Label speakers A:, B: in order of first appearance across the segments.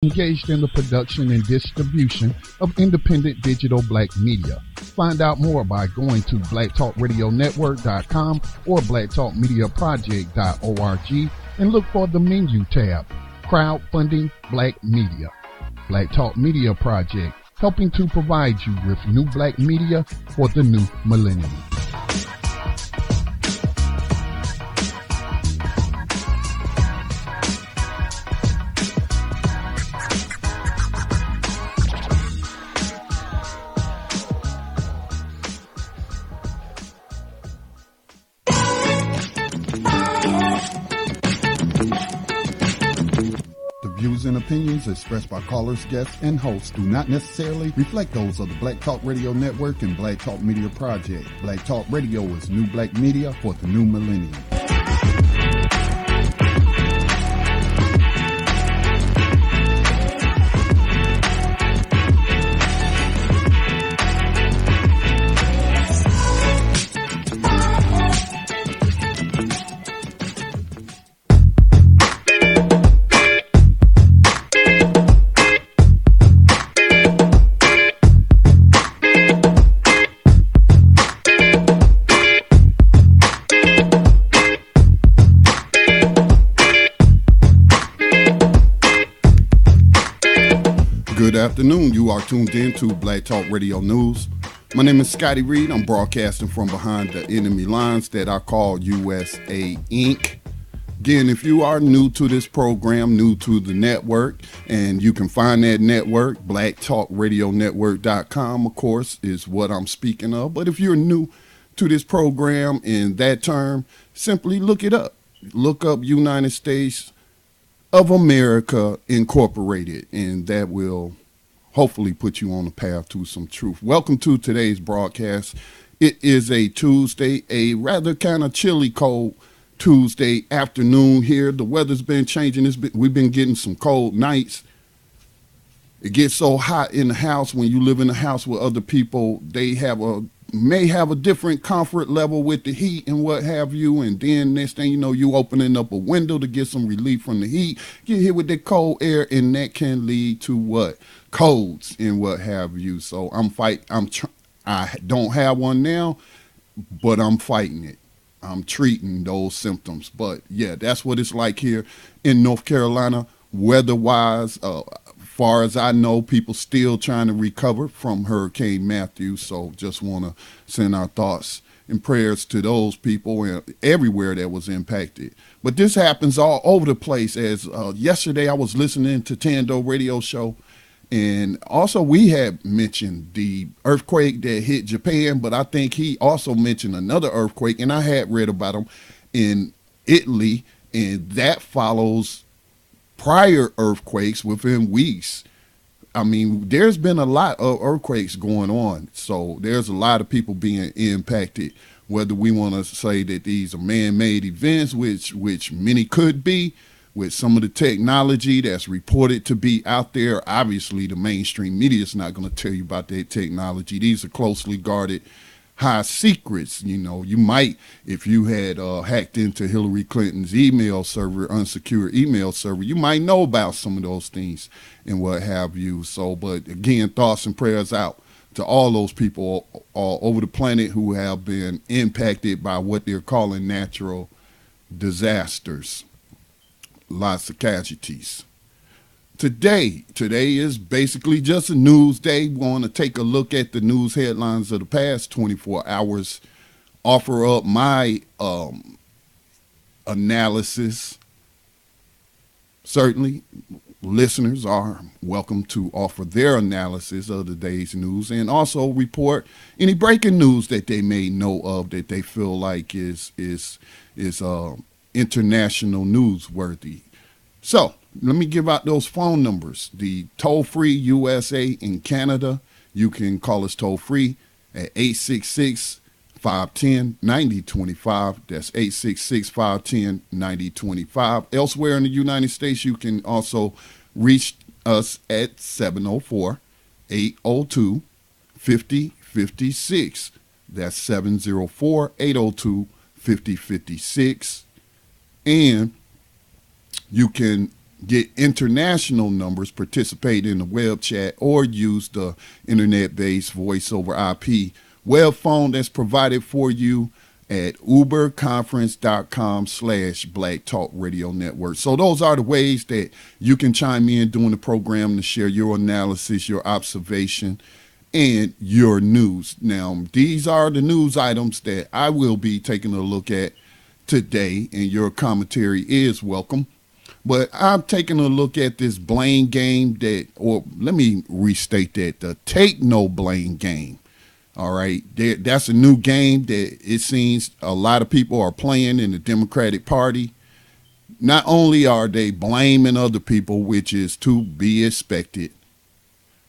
A: engaged in the production and distribution of independent digital black media. Find out more by going to blacktalkradionetwork.com or blacktalkmediaproject.org and look for the menu tab, Crowdfunding Black Media. Black Talk Media Project, helping to provide you with new black media for the new millennium. Views and opinions expressed by callers, guests, and hosts do not necessarily reflect those of the Black Talk Radio Network and Black Talk Media Project. Black Talk Radio is new black media for the new millennium. Good afternoon. You are tuned in to Black Talk Radio News. My name is Scotty Reed. I'm broadcasting from behind the enemy lines that I call USA Inc. Again, if you are new to this program, new to the network, and you can find that network, blacktalkradionetwork.com, of course, is what I'm speaking of. But if you're new to this program in that term, simply look it up. Look up United States of America Incorporated, and that will hopefully put you on the path to some truth. Welcome to today's broadcast. It is a Tuesday, a rather kind of chilly, cold Tuesday afternoon here. The weather's been changing. We've been getting some cold nights. It gets so hot in the house when you live in a house with other people. They may have a different comfort level with the heat and what have you, and then next thing you know, you opening up a window to get some relief from the heat, get hit with that cold air, and that can lead to what? Colds and what have you. So I don't have one now, but I'm fighting it. I'm treating those symptoms. But yeah, that's what it's like here in North Carolina, weather-wise. Far as I know, people still trying to recover from Hurricane Matthew. So just want to send our thoughts and prayers to those people everywhere that was impacted. But this happens all over the place. As yesterday I was listening to Tando radio show, and also we had mentioned the earthquake that hit Japan, but I think he also mentioned another earthquake, and I had read about him in Italy, and that follows prior earthquakes within weeks. I mean, there's been a lot of earthquakes going on, so there's a lot of people being impacted, whether we want to say that these are man-made events, which many could be, with some of the technology that's reported to be out there. Obviously, the mainstream media is not going to tell you about that technology. These are closely guarded high secrets. You know, you might, if you had hacked into Hillary Clinton's email server, unsecured email server, you might know about some of those things and what have you. So, but again, thoughts and prayers out to all those people all over the planet who have been impacted by what they're calling natural disasters. Lots of casualties. Today is basically just a news day. We want to take a look at the news headlines of the past 24 hours, offer up my analysis. Certainly, listeners are welcome to offer their analysis of the day's news, and also report any breaking news that they may know of that they feel like is international newsworthy. So let me give out those phone numbers. The toll-free USA in Canada, you can call us toll-free at 866-510-9025. That's 866-510-9025. Elsewhere in the United States, you can also reach us at 704-802-5056. That's 704-802-5056. And you can get international numbers, participate in the web chat, or use the internet-based voice over IP web phone that's provided for you at uberconference.com/Black Talk Radio Network. So those are the ways that you can chime in during the program to share your analysis, your observation, and your news. Now, these are the news items that I will be taking a look at today, and your commentary is welcome. But I'm taking a look at this blame game or let me restate that, the take no blame game. All right, that's a new game that it seems a lot of people are playing in the Democratic Party. Not only are they blaming other people, which is to be expected,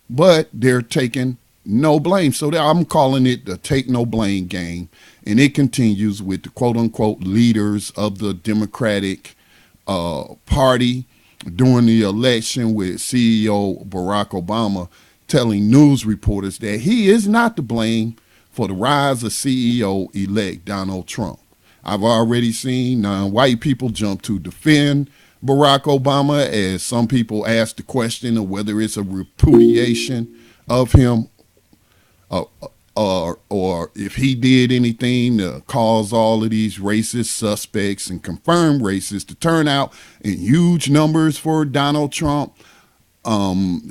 A: but they're taking no blame. So I'm calling it the take no blame game. And it continues with the quote unquote leaders of the Democratic Party during the election, with CEO Barack Obama telling news reporters that he is not to blame for the rise of CEO-elect Donald Trump. I've already seen non-white people jump to defend Barack Obama, as some people ask the question of whether it's a repudiation of him or if he did anything to cause all of these racist suspects and confirmed racists to turn out in huge numbers for Donald Trump.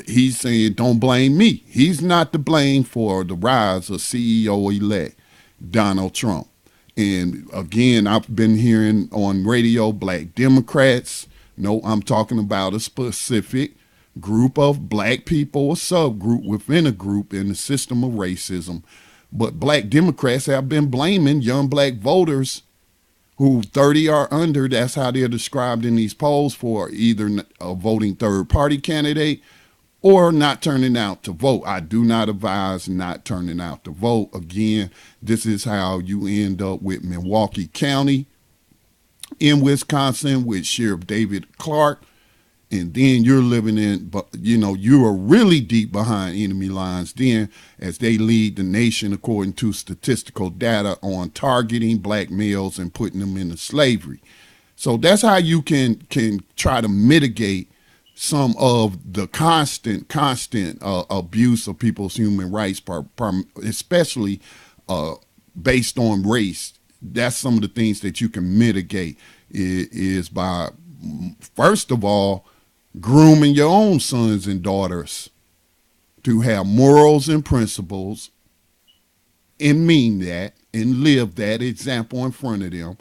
A: He's saying, don't blame me. He's not to blame for the rise of CEO-elect Donald Trump. And again, I've been hearing on radio, Black Democrats. No, I'm talking about a specific group of black people, a subgroup within a group in the system of racism. But Black Democrats have been blaming young black voters who 30 or under, that's how they're described in these polls, for either a voting third party candidate or not turning out to vote. I do not advise not turning out to vote. Again, this is how you end up with Milwaukee County in Wisconsin with Sheriff David Clark. And then you're living in, you are really deep behind enemy lines then, as they lead the nation according to statistical data on targeting black males and putting them into slavery. So that's how you can try to mitigate some of the constant abuse of people's human rights, especially based on race. That's some of the things that you can mitigate is by, first of all, grooming your own sons and daughters to have morals and principles and mean that and live that example in front of them.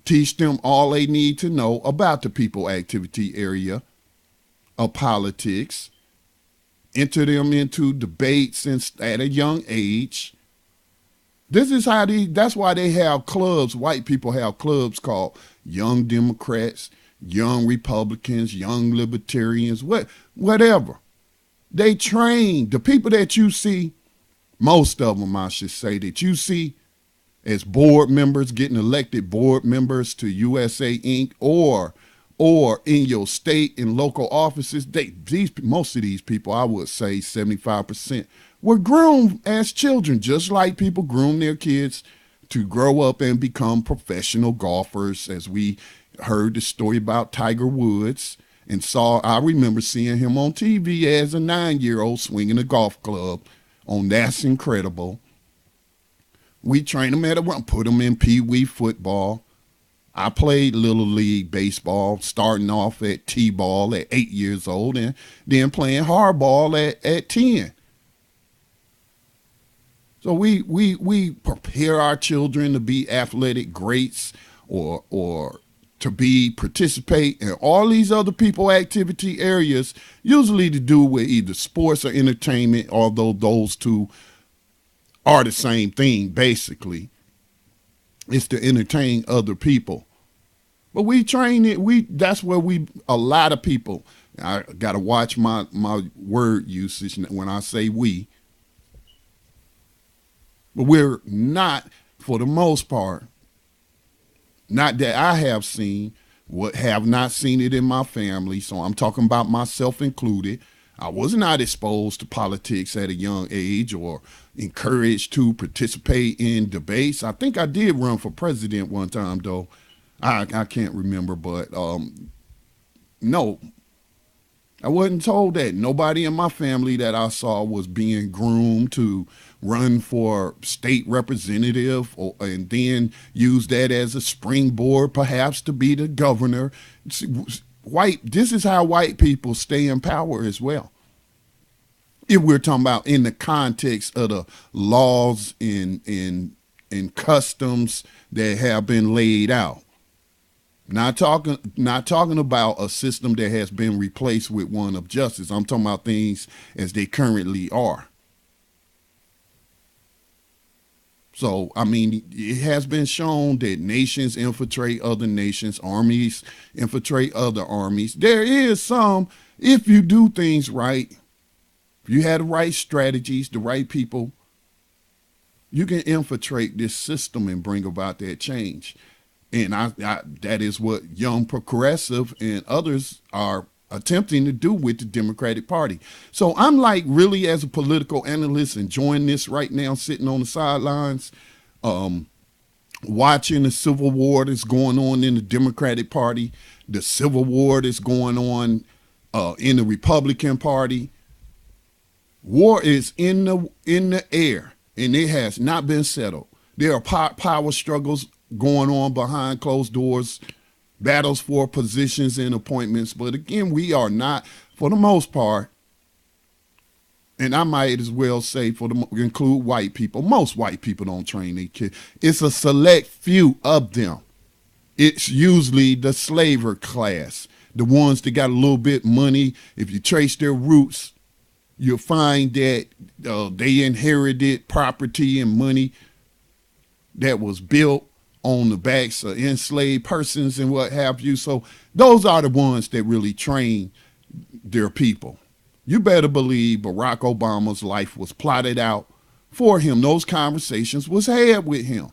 A: Teach them all they need to know about the people activity area of politics. Enter them into debates at a young age. This is how that's why they have clubs. White people have clubs called Young Democrats, Young Republicans, Young Libertarians, whatever. They train the people that you see, most of them, I should say, that you see as board members, getting elected board members to USA Inc. or in your state and local offices. Most of these people, I would say 75%, were groomed as children, just like people groom their kids to grow up and become professional golfers, as we heard the story about Tiger Woods and I remember seeing him on TV as a 9-year-old swinging a golf club on That's Incredible. We trained him put him in Pee-wee football. I played Little League baseball, starting off at T-ball at 8 years old and then playing hardball at 10. So we prepare our children to be athletic greats or to participate in all these other people activity areas, usually to do with either sports or entertainment, although those two are the same thing, basically. It's to entertain other people. But we train it, that's where a lot of people, I got to watch my word usage when I say we, but we're not, for the most part, not that I have seen, have not seen it in my family, so I'm talking about myself included. I was not exposed to politics at a young age or encouraged to participate in debates. I think I did run for president one time, though. I can't remember, but No, I wasn't told that. Nobody in my family that I saw was being groomed to run for state representative and then use that as a springboard perhaps to be the governor. This is how white people stay in power as well. If we're talking about in the context of the laws and customs that have been laid out. Not talking about a system that has been replaced with one of justice. I'm talking about things as they currently are. So, I mean, it has been shown that nations infiltrate other nations, armies infiltrate other armies. There is some, if you do things right, if you have the right strategies, the right people, you can infiltrate this system and bring about that change. And that is what Young Progressive and others are attempting to do with the Democratic Party. So I'm like really, as a political analyst, enjoying this right now, sitting on the sidelines, watching the civil war that's going on in the Democratic Party, the civil war that's going on in the Republican Party. War is in the air, and it has not been settled. There are power struggles going on behind closed doors, battles for positions and appointments. But again, we are not, for the most part, and I might as well say include white people. Most white people don't train their kids. It's a select few of them. It's usually the slaver class, the ones that got a little bit money. If you trace their roots, you'll find that they inherited property and money that was built on the backs of enslaved persons and what have you. So those are the ones that really train their people. You better believe Barack Obama's life was plotted out for him. Those conversations was had with him.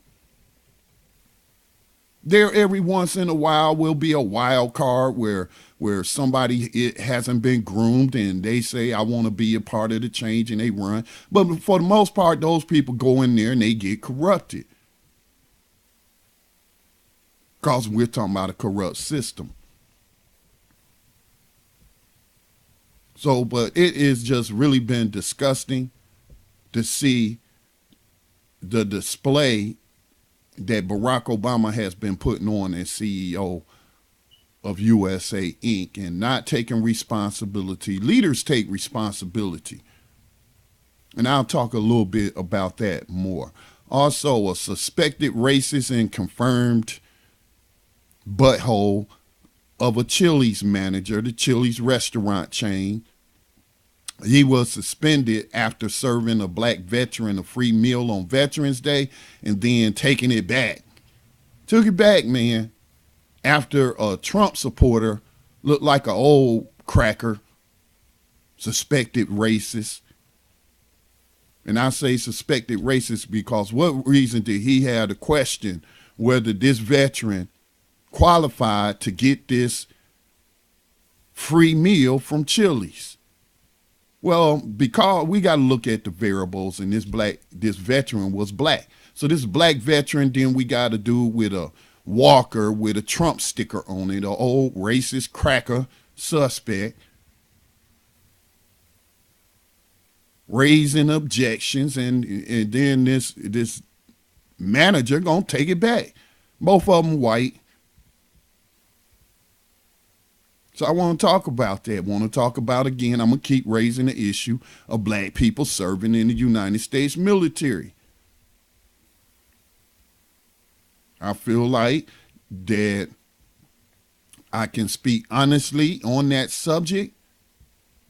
A: There every once in a while will be a wild card where somebody hasn't been groomed and they say, I want to be a part of the change, and they run. But for the most part, those people go in there and they get corrupted. Because we're talking about a corrupt system. So, but it has just really been disgusting to see the display that Barack Obama has been putting on as CEO of USA Inc. and not taking responsibility. Leaders take responsibility. And I'll talk a little bit about that more. Also, a suspected racist and confirmed butthole of a Chili's manager, the Chili's restaurant chain. He was suspended after serving a black veteran a free meal on Veterans Day and then taking it back. Took it back, man, after a Trump supporter looked like an old cracker, suspected racist. And I say suspected racist because what reason did he have to question whether this veteran qualified to get this free meal from Chili's? Well, because we got to look at the variables, and this veteran was black. So this black veteran, then we got to do with a walker with a Trump sticker on it, an old racist cracker suspect, raising objections, and then this manager gonna take it back. Both of them white. So I want to talk about that. Want to talk about, again, I'm going to keep raising the issue of black people serving in the United States military. I feel like that I can speak honestly on that subject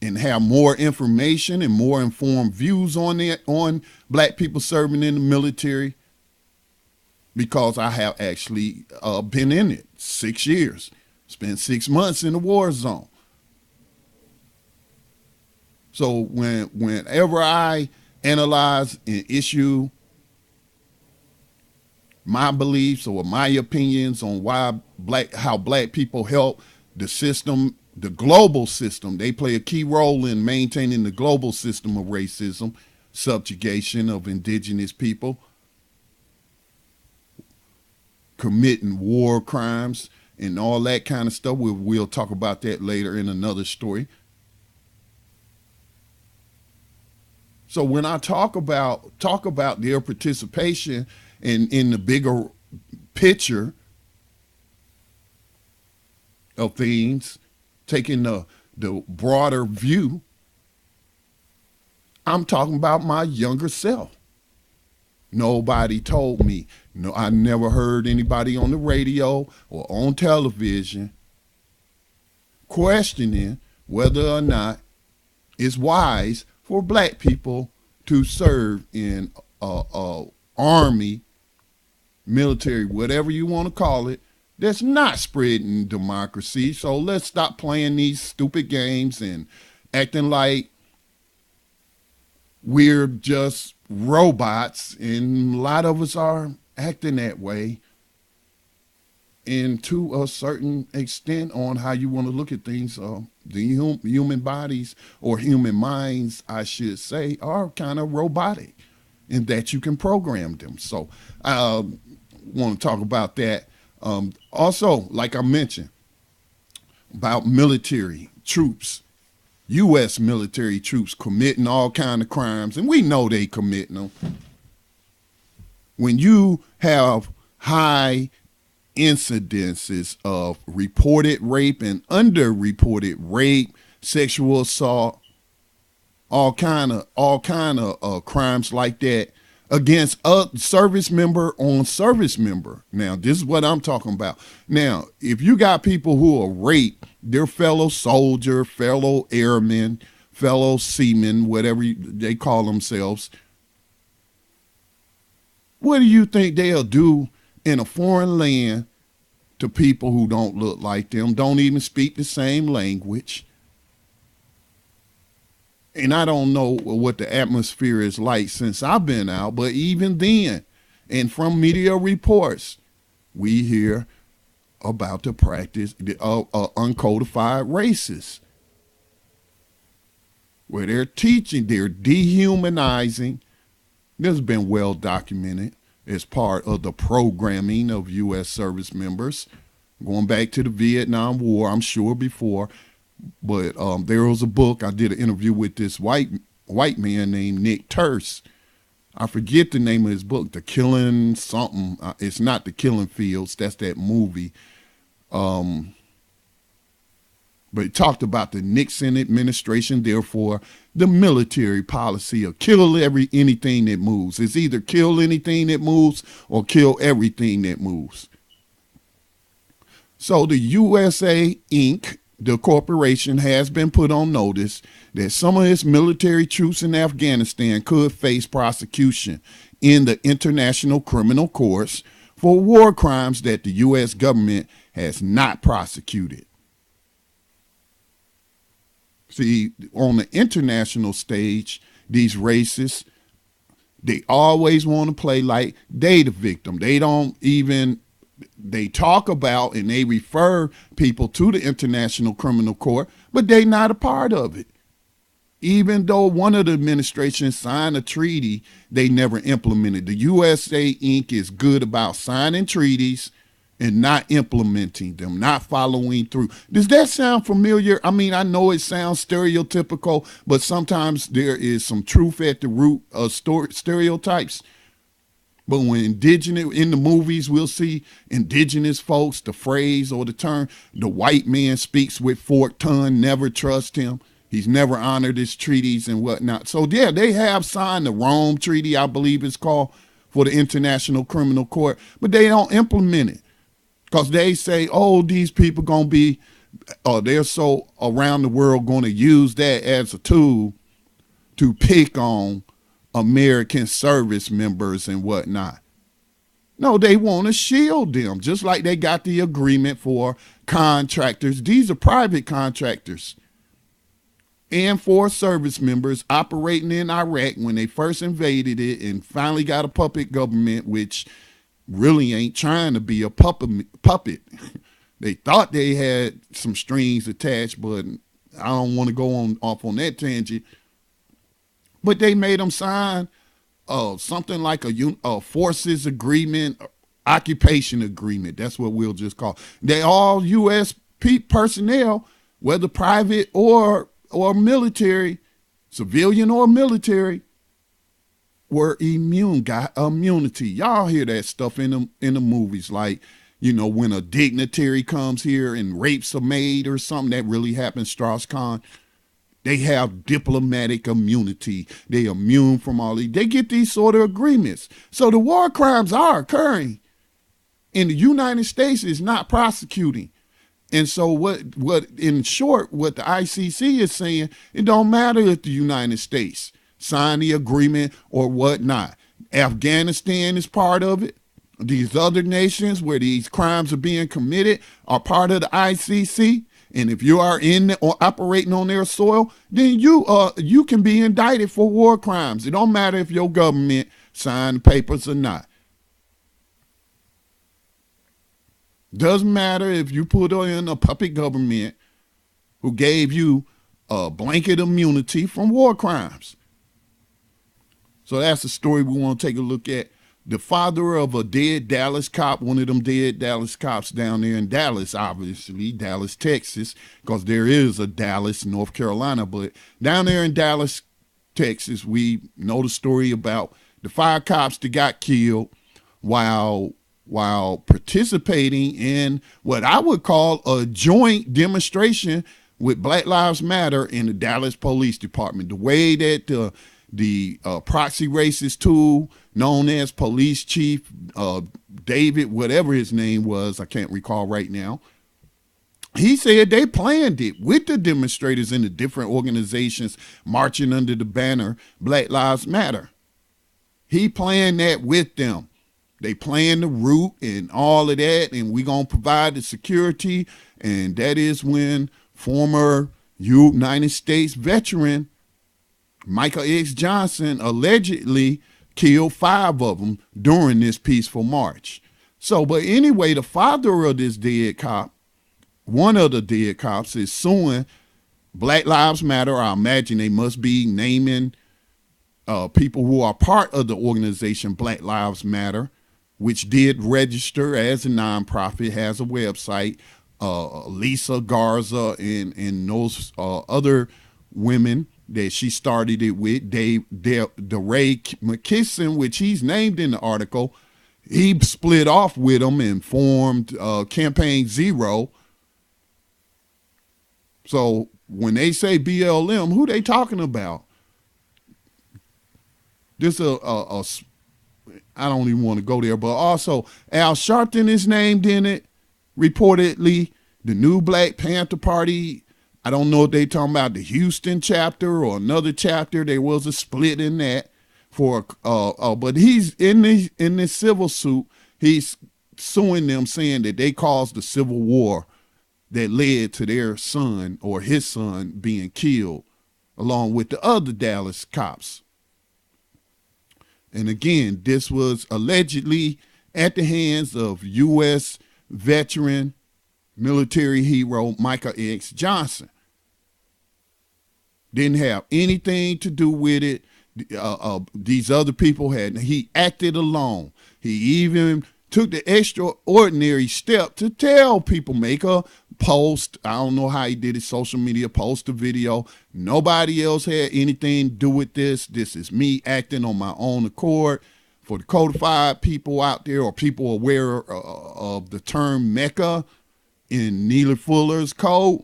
A: and have more information and more informed views on it, on black people serving in the military, because I have actually been in it 6 years. Spent 6 months in the war zone. So whenever I analyze an issue, my beliefs or my opinions on how black people help the system, the global system, they play a key role in maintaining the global system of racism, subjugation of indigenous people, committing war crimes, and all that kind of stuff. We'll talk about that later in another story. So when I talk about their participation in the bigger picture of things, taking the broader view, I'm talking about my younger self. Nobody told me. No, I never heard anybody on the radio or on television questioning whether or not it's wise for black people to serve in army, military, whatever you want to call it, that's not spreading democracy. So let's stop playing these stupid games and acting like we're just robots, and a lot of us are acting that way, and to a certain extent on how you want to look at things. The human bodies, or human minds I should say, are kind of robotic in that you can program them. So I want to talk about that. Also, like I mentioned, about military troops, U.S. military troops committing all kind of crimes, and we know they committing them. When you have high incidences of reported rape and underreported rape, sexual assault, all kind of crimes like that against a service member on service member. Now, this is what I'm talking about. Now, if you got people who are raped, their fellow soldier, fellow airmen, fellow seamen, whatever they call themselves, what do you think they'll do in a foreign land to people who don't look like them, don't even speak the same language? And I don't know what the atmosphere is like since I've been out, but even then, and from media reports, we hear about the practice of uncodified races, where they're teaching, they're dehumanizing. This has been well documented as part of the programming of U.S. service members, going back to the Vietnam War, I'm sure before. But there was a book, I did an interview with this white man named Nick Turse. I forget the name of his book, The Killing something. It's not The Killing Fields, that's that movie. But it talked about the Nixon administration, therefore the military policy of kill anything that moves. It's either kill anything that moves or kill everything that moves. So the USA Inc., the corporation, has been put on notice that some of its military troops in Afghanistan could face prosecution in the International Criminal Courts for war crimes that the U.S. government has not prosecuted. See, on the international stage, these racists, they always want to play like they the victim. They talk about and they refer people to the International Criminal Court, but they not a part of it. Even though one of the administrations signed a treaty, they never implemented. The USA Inc. is good about signing treaties and not implementing them, not following through. Does that sound familiar? I mean, I know it sounds stereotypical, but sometimes there is some truth at the root of stereotypes. But when indigenous, in the movies, we'll see indigenous folks, the phrase or the term, the white man speaks with forked tongue, never trust him. He's never honored his treaties and whatnot. So yeah, they have signed the Rome Treaty, I believe it's called, for the International Criminal Court, but they don't implement it because they say, oh, these people gonna be, they're so around the world going to use that as a tool to pick on American service members and whatnot. No, they want to shield them, just like they got the agreement for contractors. These are private contractors. And for service members operating in Iraq when they first invaded it and finally got a puppet government, which really ain't trying to be a puppet. They thought they had some strings attached, but I don't want to go off on that tangent. But they made them sign something like a forces agreement. occupation agreement. That's what we'll just call. They all U.S. personnel, whether private or military, civilian or military, were immune. Got immunity. Y'all hear that stuff in the movies, like, you know, when a dignitary comes here and rapes a maid or something. That really happened, Strauss-Kahn. They have diplomatic immunity. They immune from all these. They get these sort of agreements. So the war crimes are occurring, and the United States is not prosecuting. And so what in short, what the ICC is saying, it don't matter if the United States sign the agreement or whatnot. Afghanistan is part of it. These other nations where these crimes are being committed are part of the ICC. And if you are in or operating on their soil, then you can be indicted for war crimes. It don't matter if your government signed the papers or not. Doesn't matter if you put in a puppet government who gave you a blanket immunity from war crimes. So that's the story we want to take a look at. The father of a dead Dallas cop, one of them dead Dallas cops down there in Dallas, obviously, Dallas, Texas, because there is a Dallas, North Carolina. But down there in Dallas, Texas, we know the story about the 5 cops that got killed while participating in what I would call a joint demonstration with Black Lives Matter in the Dallas Police Department. The way that the proxy racist tool known as Police Chief David, whatever his name was, I can't recall right now, he said they planned it with the demonstrators in the different organizations marching under the banner Black Lives Matter. He planned that with them. They planned the route and all of that, and we're going to provide the security. And that is when former United States veteran Michael X. Johnson allegedly killed 5 of them during this peaceful march. So, but anyway, the father of this dead cop, one of the dead cops, is suing Black Lives Matter. I imagine they must be naming people who are part of the organization Black Lives Matter, which did register as a nonprofit, has a website. Lisa Garza and those other women that she started it with, DeRay McKisson, which he's named in the article, he split off with them and formed Campaign Zero. So when they say BLM, who they talking about? This I don't even want to go there, but also Al Sharpton is named in it, reportedly. The new Black Panther Party, I don't know if they talking about the Houston chapter or another chapter. There was a split in that but he's in this civil suit. He's suing them, saying that they caused the civil war that led to their son or his son being killed, along with the other Dallas cops. And again, this was allegedly at the hands of U.S. veteran military hero Michael X. Johnson. Didn't have anything to do with it. These other people he acted alone. He even took the extraordinary step to tell people, make a post. I don't know how he did it, social media, post a video. Nobody else had anything to do with this. This is me acting on my own accord. For the codified people out there, or people aware of the term Mecca in Neely Fuller's code.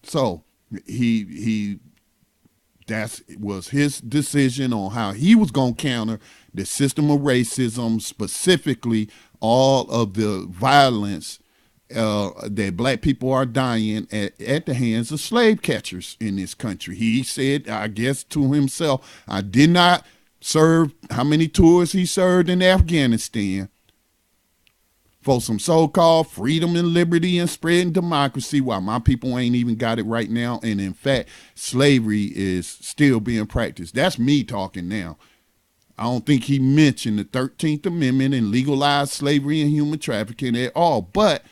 A: So that was his decision on how he was going to counter the system of racism, specifically all of the violence that Black people are dying at the hands of slave catchers in this country. He said, I guess to himself, I did not serve how many tours he served in Afghanistan for some so-called freedom and liberty and spreading democracy, while my people ain't even got it right now. And in fact, slavery is still being practiced. That's me talking now. I don't think he mentioned the 13th Amendment and legalized slavery and human trafficking at all. But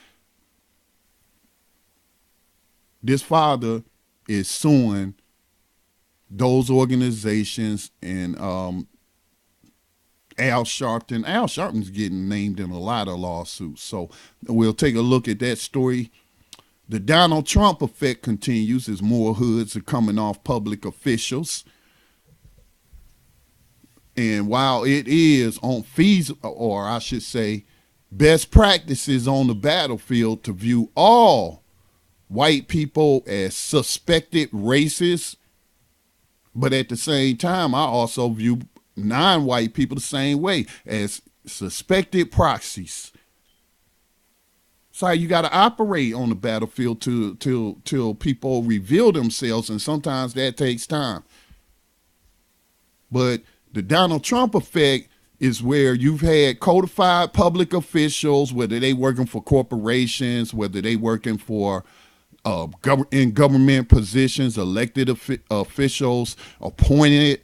A: this father is suing those organizations and Al Sharpton. Al Sharpton's getting named in a lot of lawsuits. So we'll take a look at that story. The Donald Trump effect continues as more hoods are coming off public officials. And while it is on fees, or I should say, best practices on the battlefield to view all white people as suspected racists, but at the same time, I also view non-white people the same way, as suspected proxies. So you got to operate on the battlefield till people reveal themselves, and sometimes that takes time. But the Donald Trump effect is where you've had codified public officials, whether they working for corporations, whether they working for in government positions, elected officials, appointed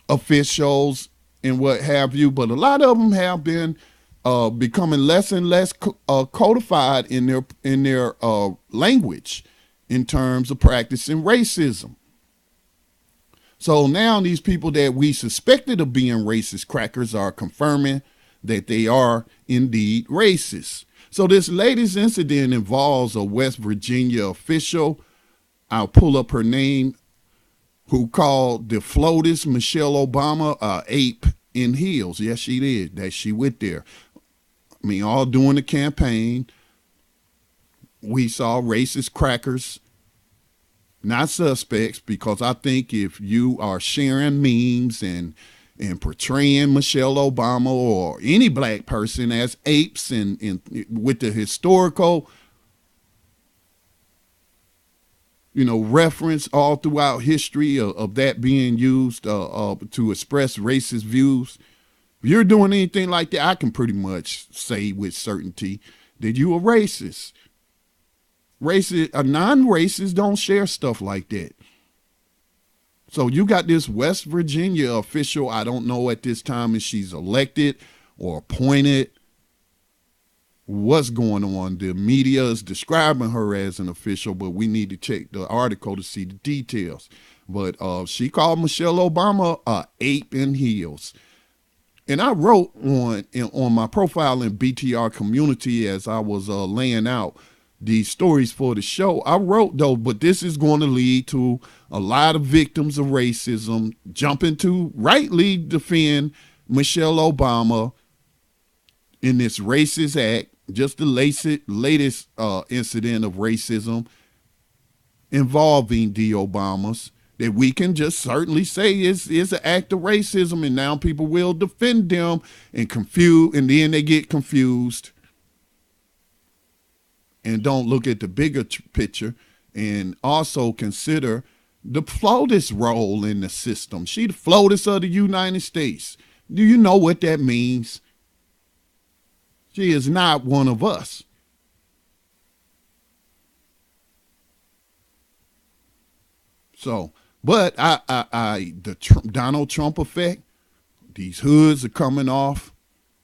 A: officials, and what have you. But a lot of them have been becoming less and less codified in their language in terms of practicing racism. So now these people that we suspected of being racist crackers are confirming that they are indeed racist. So this latest incident involves a West Virginia official, I'll pull up her name, who called the FLOTUS Michelle Obama a ape in heels. Yes, she did. That she went there. I mean, all during the campaign, we saw racist crackers, not suspects, because I think if you are sharing memes and portraying Michelle Obama or any black person as apes and with the historical, reference all throughout history of that being used to express racist views, if you're doing anything like that, I can pretty much say with certainty that you are racist. Non-racists don't share stuff like that. So you got this West Virginia official, I don't know at this time if she's elected or appointed, what's going on. The media is describing her as an official, but we need to check the article to see the details. But she called Michelle Obama a ape in heels. And I wrote on my profile in BTR community as I was laying out these stories for the show. I wrote, though, but this is going to lead to a lot of victims of racism jumping to rightly defend Michelle Obama in this racist act, just the latest incident of racism involving the Obamas, that we can just certainly say is an act of racism, and now people will defend them and then they get confused and don't look at the bigger picture and also consider the FLOTUS role in the system. She the FLOTUS of the United States. Do you know what that means? She is not one of us. So, but Donald Trump effect, these hoods are coming off.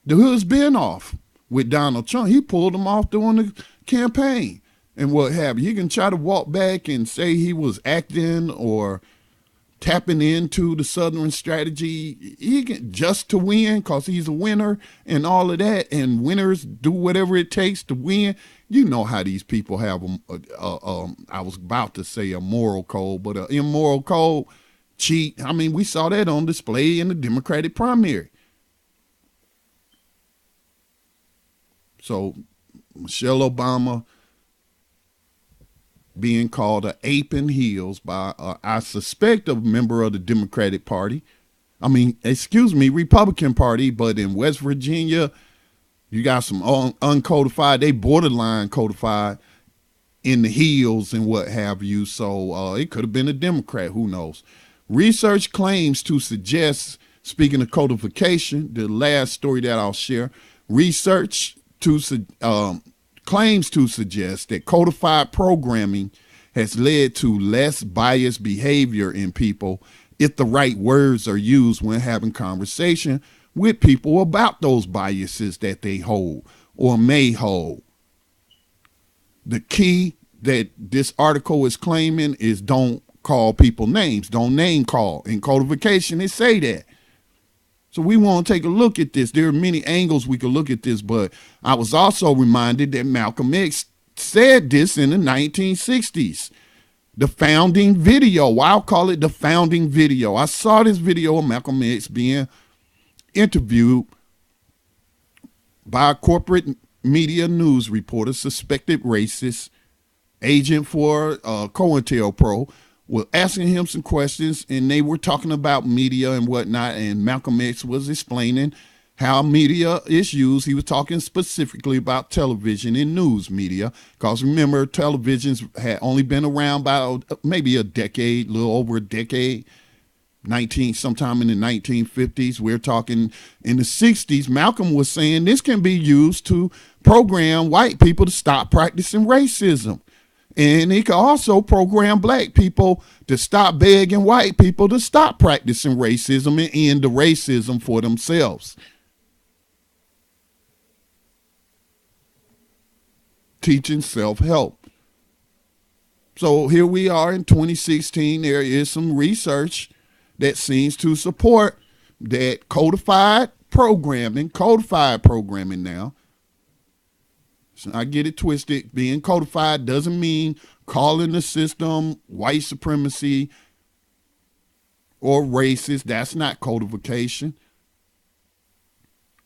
A: The hood's been off with Donald Trump. He pulled them off during the campaign and what have you. You can try to walk back and say he was acting or tapping into the Southern strategy. He can just to win because he's a winner and all of that. And winners do whatever it takes to win. You know how these people have I was about to say a moral code, but an immoral code, cheat. I mean, we saw that on display in the Democratic primary. So Michelle Obama being called an ape in heels by, I suspect, a member of the Democratic Party. Republican Party, but in West Virginia, you got some uncodified, they borderline codified in the heels and what have you. So it could have been a Democrat, who knows. Research claims to suggest, speaking of codification, the last story that I'll share, research claims to suggest that codified programming has led to less biased behavior in people if the right words are used when having conversation with people about those biases that they hold or may hold. The key that this article is claiming is don't call people names, don't name call. In codification, they say that. So we want to take a look at this. There are many angles we could look at this, but I was also reminded that Malcolm X said this in the 1960s. The founding video. I'll call it the founding video. I saw this video of Malcolm X being interviewed by a corporate media news reporter, suspected racist, agent for COINTELPRO, was asking him some questions, and they were talking about media and whatnot, and Malcolm X was explaining how media is used. He was talking specifically about television and news media, because remember, televisions had only been around about maybe a decade, a little over a decade. Sometime in the 1950s. We're talking in the 60s. Malcolm was saying this can be used to program white people to stop practicing racism. And it can also program black people to stop begging white people to stop practicing racism and end the racism for themselves. Teaching self-help. So here we are in 2016. There is some research that seems to support that codified programming now. So I get it twisted. Being codified doesn't mean calling the system white supremacy or racist. That's not codification.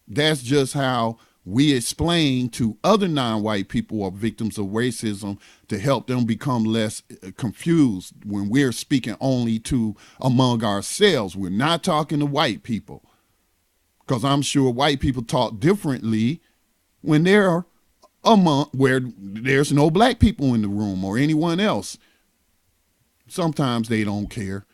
A: That's just how we explain to other non-white people or victims of racism to help them become less confused when we're speaking only to among ourselves. We're not talking to white people, because I'm sure white people talk differently when they're among where there's no black people in the room or anyone else. Sometimes they don't care.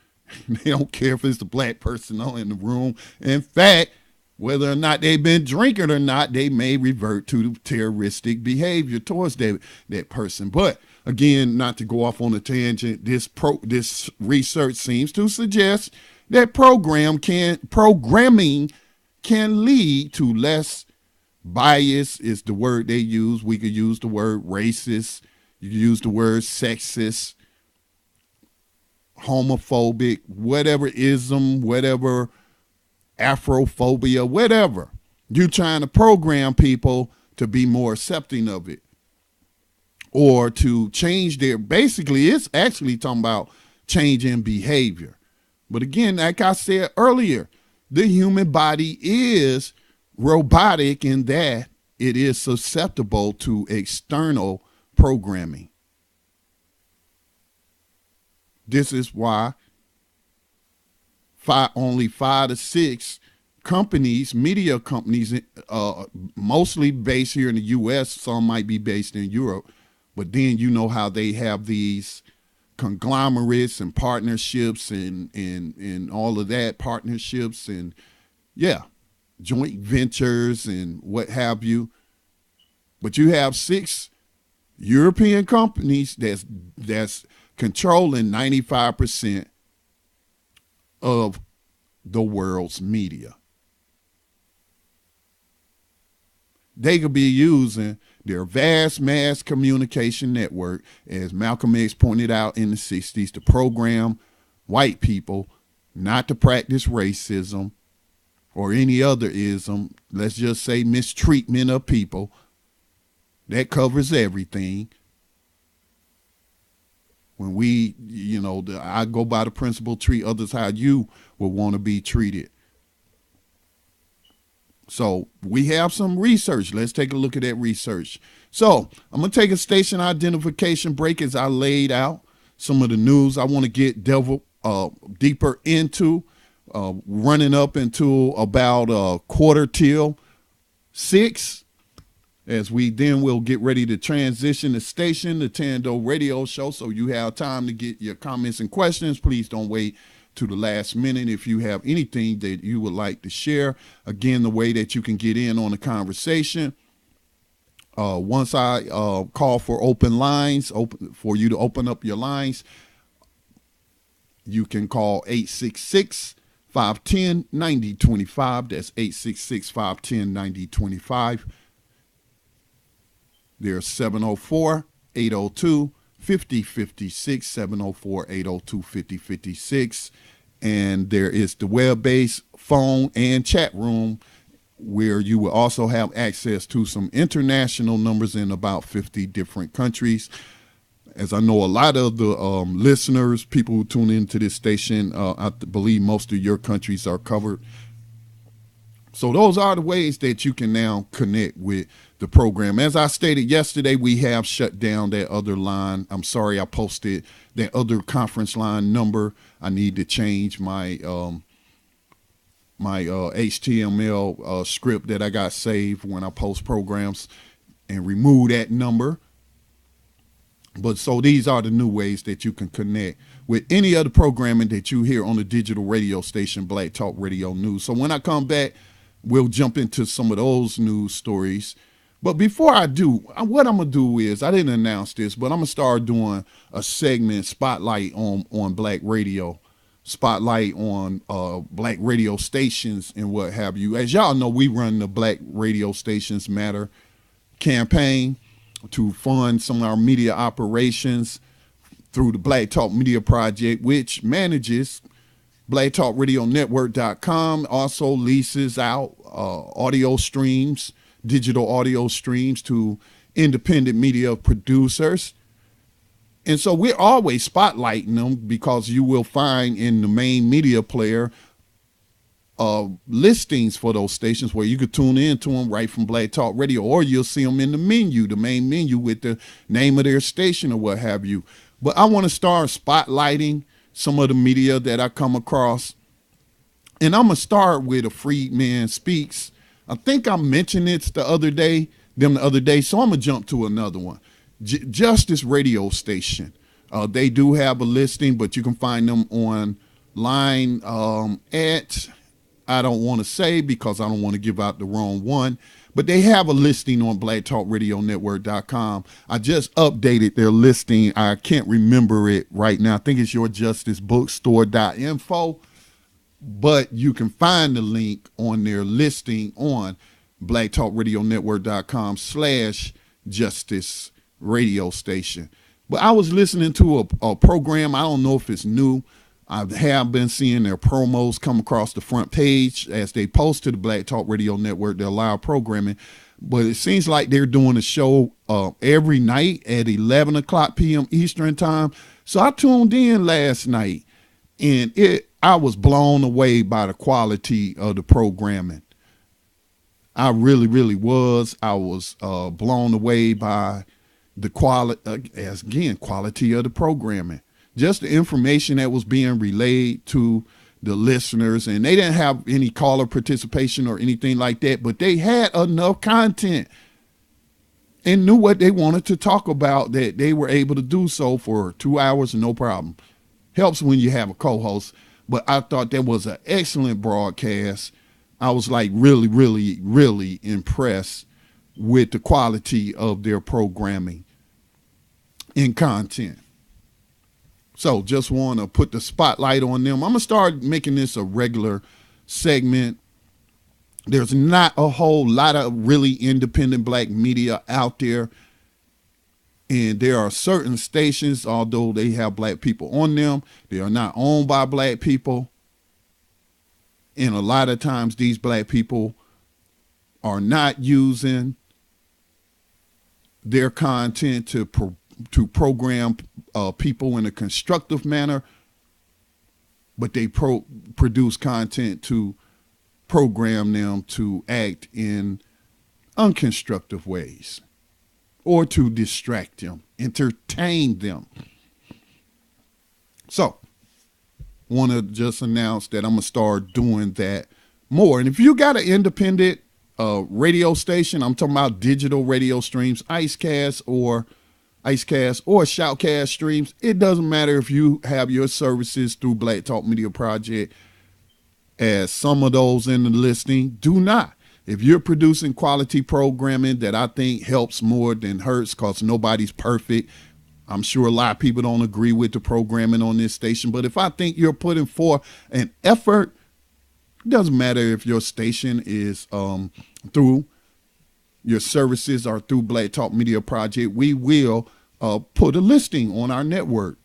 A: They don't care if it's the black person in the room. In fact, whether or not they've been drinking or not, they may revert to terroristic behavior towards that person. But again, not to go off on a tangent, this research seems to suggest that programming can lead to less bias is the word they use. We could use the word racist. You could use the word sexist, homophobic, whatever ism, whatever Afrophobia, whatever. You're trying to program people to be more accepting of it or to change basically it's actually talking about changing behavior. But again, like I said earlier, the human body is robotic in that it is susceptible to external programming. This is why only 5 to 6 companies, media companies, mostly based here in the U.S., some might be based in Europe, but then you know how they have these conglomerates and partnerships and all of that, partnerships and, yeah, joint ventures and what have you. But you have 6 European companies that's controlling 95% of the world's media. They could be using their vast mass communication network, as Malcolm X pointed out in the 60s, to program white people not to practice racism or any other ism. Let's just say mistreatment of people. That covers everything. When we, I go by the principle, treat others how you would want to be treated. So we have some research. Let's take a look at that research. So I'm going to take a station identification break as I laid out some of the news I want to get deeper into, running up into about 6:15. As we then will get ready to transition the station, the Tando Radio Show, so you have time to get your comments and questions. Please don't wait to the last minute if you have anything that you would like to share. Again, the way that you can get in on the conversation, once I call for open lines, for you to open up your lines, you can call 866-510-9025. That's 866-510-9025. There's 704-802-5056, 704-802-5056. And there is the web-based phone and chat room where you will also have access to some international numbers in about 50 different countries. As I know, a lot of the listeners, people who tune into this station, I believe most of your countries are covered. So those are the ways that you can now connect with the program. As I stated yesterday, we have shut down that other line. I'm sorry I posted that other conference line number. I need to change my HTML script that I got saved when I post programs and remove that number. But so these are the new ways that you can connect with any other programming that you hear on the digital radio station, Black Talk Radio News. So when I come back, we'll jump into some of those news stories. But before I do, what I'm going to do is, I didn't announce this, but I'm going to start doing a segment, spotlight on Black radio, spotlight on Black radio stations and what have you. As y'all know, we run the Black Radio Stations Matter campaign to fund some of our media operations through the Black Talk Media Project, which manages blacktalkradionetwork.com, also leases out audio streams, digital audio streams to independent media producers. And so we're always spotlighting them because you will find in the main media player listings for those stations where you could tune in to them right from Black Talk Radio, or you'll see them in the menu, the main menu with the name of their station or what have you. But I want to start spotlighting some of the media that I come across. And I'm going to start with a Freedman Speaks. I think I mentioned it the other day, so I'm going to jump to another one. Justice Radio Station. They do have a listing, but you can find them online at, I don't want to say because I don't want to give out the wrong one, but they have a listing on blacktalkradionetwork.com. I just updated their listing. I can't remember it right now. I think it's yourjusticebookstore.info, but you can find the link on their listing on blacktalkradionetwork.com/justice radio station. But I was listening to a program. I don't know if it's new. I have been seeing their promos come across the front page as they post to the Black Talk Radio Network, their live programming. But it seems like they're doing a show every night at 11 o'clock p.m. Eastern time. So I tuned in last night, and I was blown away by the quality of the programming. I really, really was. I was blown away by the quality of the programming. Just the information that was being relayed to the listeners. And they didn't have any caller participation or anything like that, but they had enough content and knew what they wanted to talk about that they were able to do so for 2 hours, no problem. Helps when you have a co-host. But I thought that was an excellent broadcast. I was like really, really, really impressed with the quality of their programming and content. So just want to put the spotlight on them. I'm going to start making this a regular segment. There's not a whole lot of really independent Black media out there. And there are certain stations, although they have Black people on them, they are not owned by Black people. And a lot of times these Black people are not using their content to program people in a constructive manner, but they produce content to program them to act in unconstructive ways or to distract them, entertain them. So, want to just announce that I'm going to start doing that more. And if you got an independent radio station, I'm talking about digital radio streams, Icecast or Shoutcast streams. It doesn't matter if you have your services through Black Talk Media Project, as some of those in the listing do not. If you're producing quality programming that I think helps more than hurts, because nobody's perfect. I'm sure a lot of people don't agree with the programming on this station, but if I think you're putting forth an effort, it doesn't matter if your station is through your services are through Black Talk Media Project, we will put a listing on our network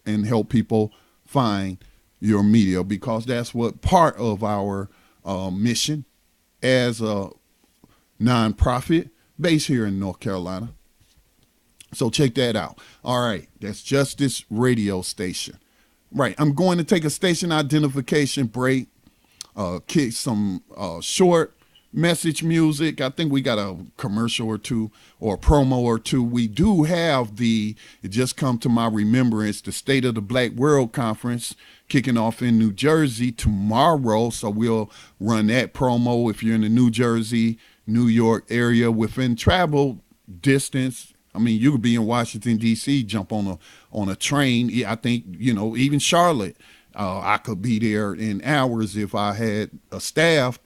A: and help people find your media, because that's what part of our mission as a nonprofit based here in North Carolina. So check that out. All right, that's Justice Radio Station. Right, I'm going to take a station identification break, kick some short message music. I think we got a commercial or two or a promo or two. We do have it just come to my remembrance, the State of the Black World Conference kicking off in New Jersey tomorrow. So we'll run that promo if you're in the New Jersey, New York area within travel distance. I mean, you could be in Washington, D.C., jump on a train. Yeah, I think, even Charlotte, I could be there in hours if I had a staff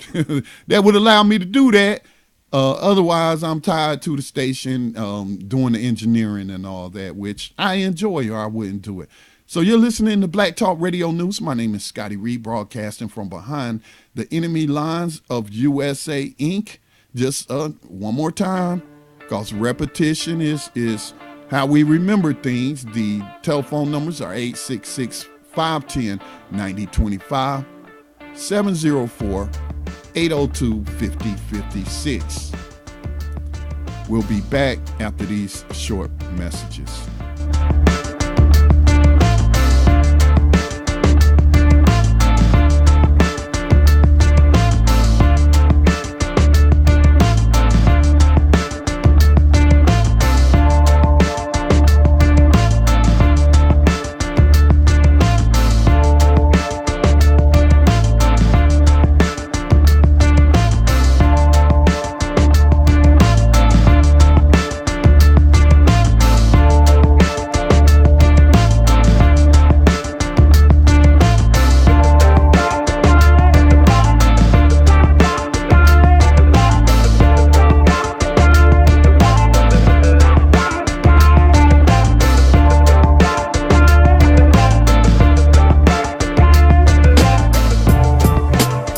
A: that would allow me to do that. Otherwise, I'm tied to the station doing the engineering and all that, which I enjoy, or I wouldn't do it. So you're listening to Black Talk Radio News. My name is Scotty Reed, broadcasting from behind the enemy lines of USA Inc. Just one more time, because repetition is how we remember things. The telephone numbers are 866-510-9025, 704-802-5056. We'll be back after these short messages.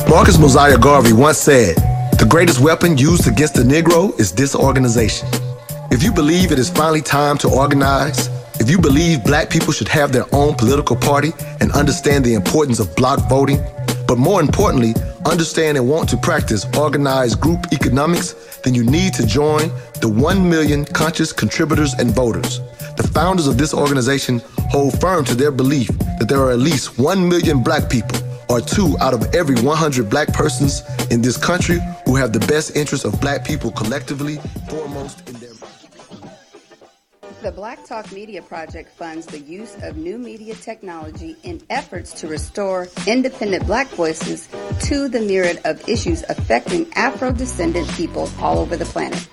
B: Marcus Mosiah Garvey once said, "The greatest weapon used against the Negro is disorganization." If you believe it is finally time to organize, if you believe black people should have their own political party and understand the importance of block voting, but more importantly, understand and want to practice organized group economics, then you need to join the 1 million conscious contributors and voters. The founders of this organization hold firm to their belief that there are at least 1 million black people, or 2 out of every 100 black persons in this country, who have the best interests of black people collectively foremost in their...
C: The Black Talk Media Project funds the use of new media technology in efforts to restore independent black voices to the myriad of issues affecting Afro-descendant people all over the planet.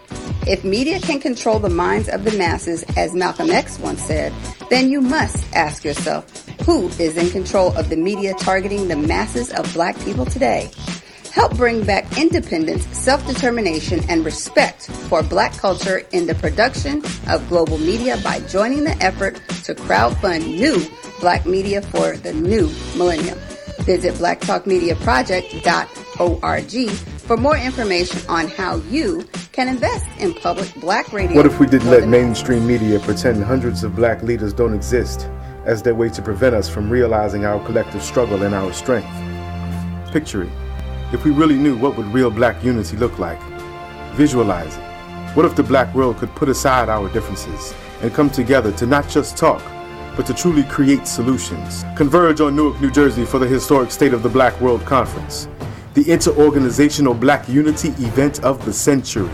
C: If media can control the minds of the masses, as Malcolm X once said, then you must ask yourself, who is in control of the media targeting the masses of black people today? Help bring back independence, self-determination, and respect for black culture in the production of global media by joining the effort to crowdfund new black media for the new millennium. Visit blacktalkmediaproject.org for more information on how you can invest in public black radio.
D: What if we didn't let mainstream media pretend hundreds of black leaders don't exist as their way to prevent us from realizing our collective struggle and our strength? Picture it. If we really knew, what would real black unity look like? Visualize it. What if the black world could put aside our differences and come together to not just talk, but to truly create solutions? Converge on Newark, New Jersey for the historic State of the Black World Conference, the interorganizational black unity event of the century.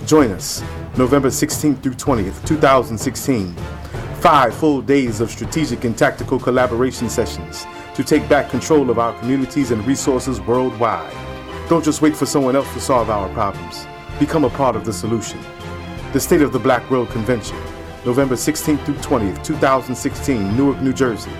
D: Join us November 16th through 20th, 2016. 5 full days of strategic and tactical collaboration sessions to take back control of our communities and resources worldwide. Don't just wait for someone else to solve our problems. Become a part of the solution. The State of the Black World Convention, November 16th through 20th, 2016, Newark, New Jersey.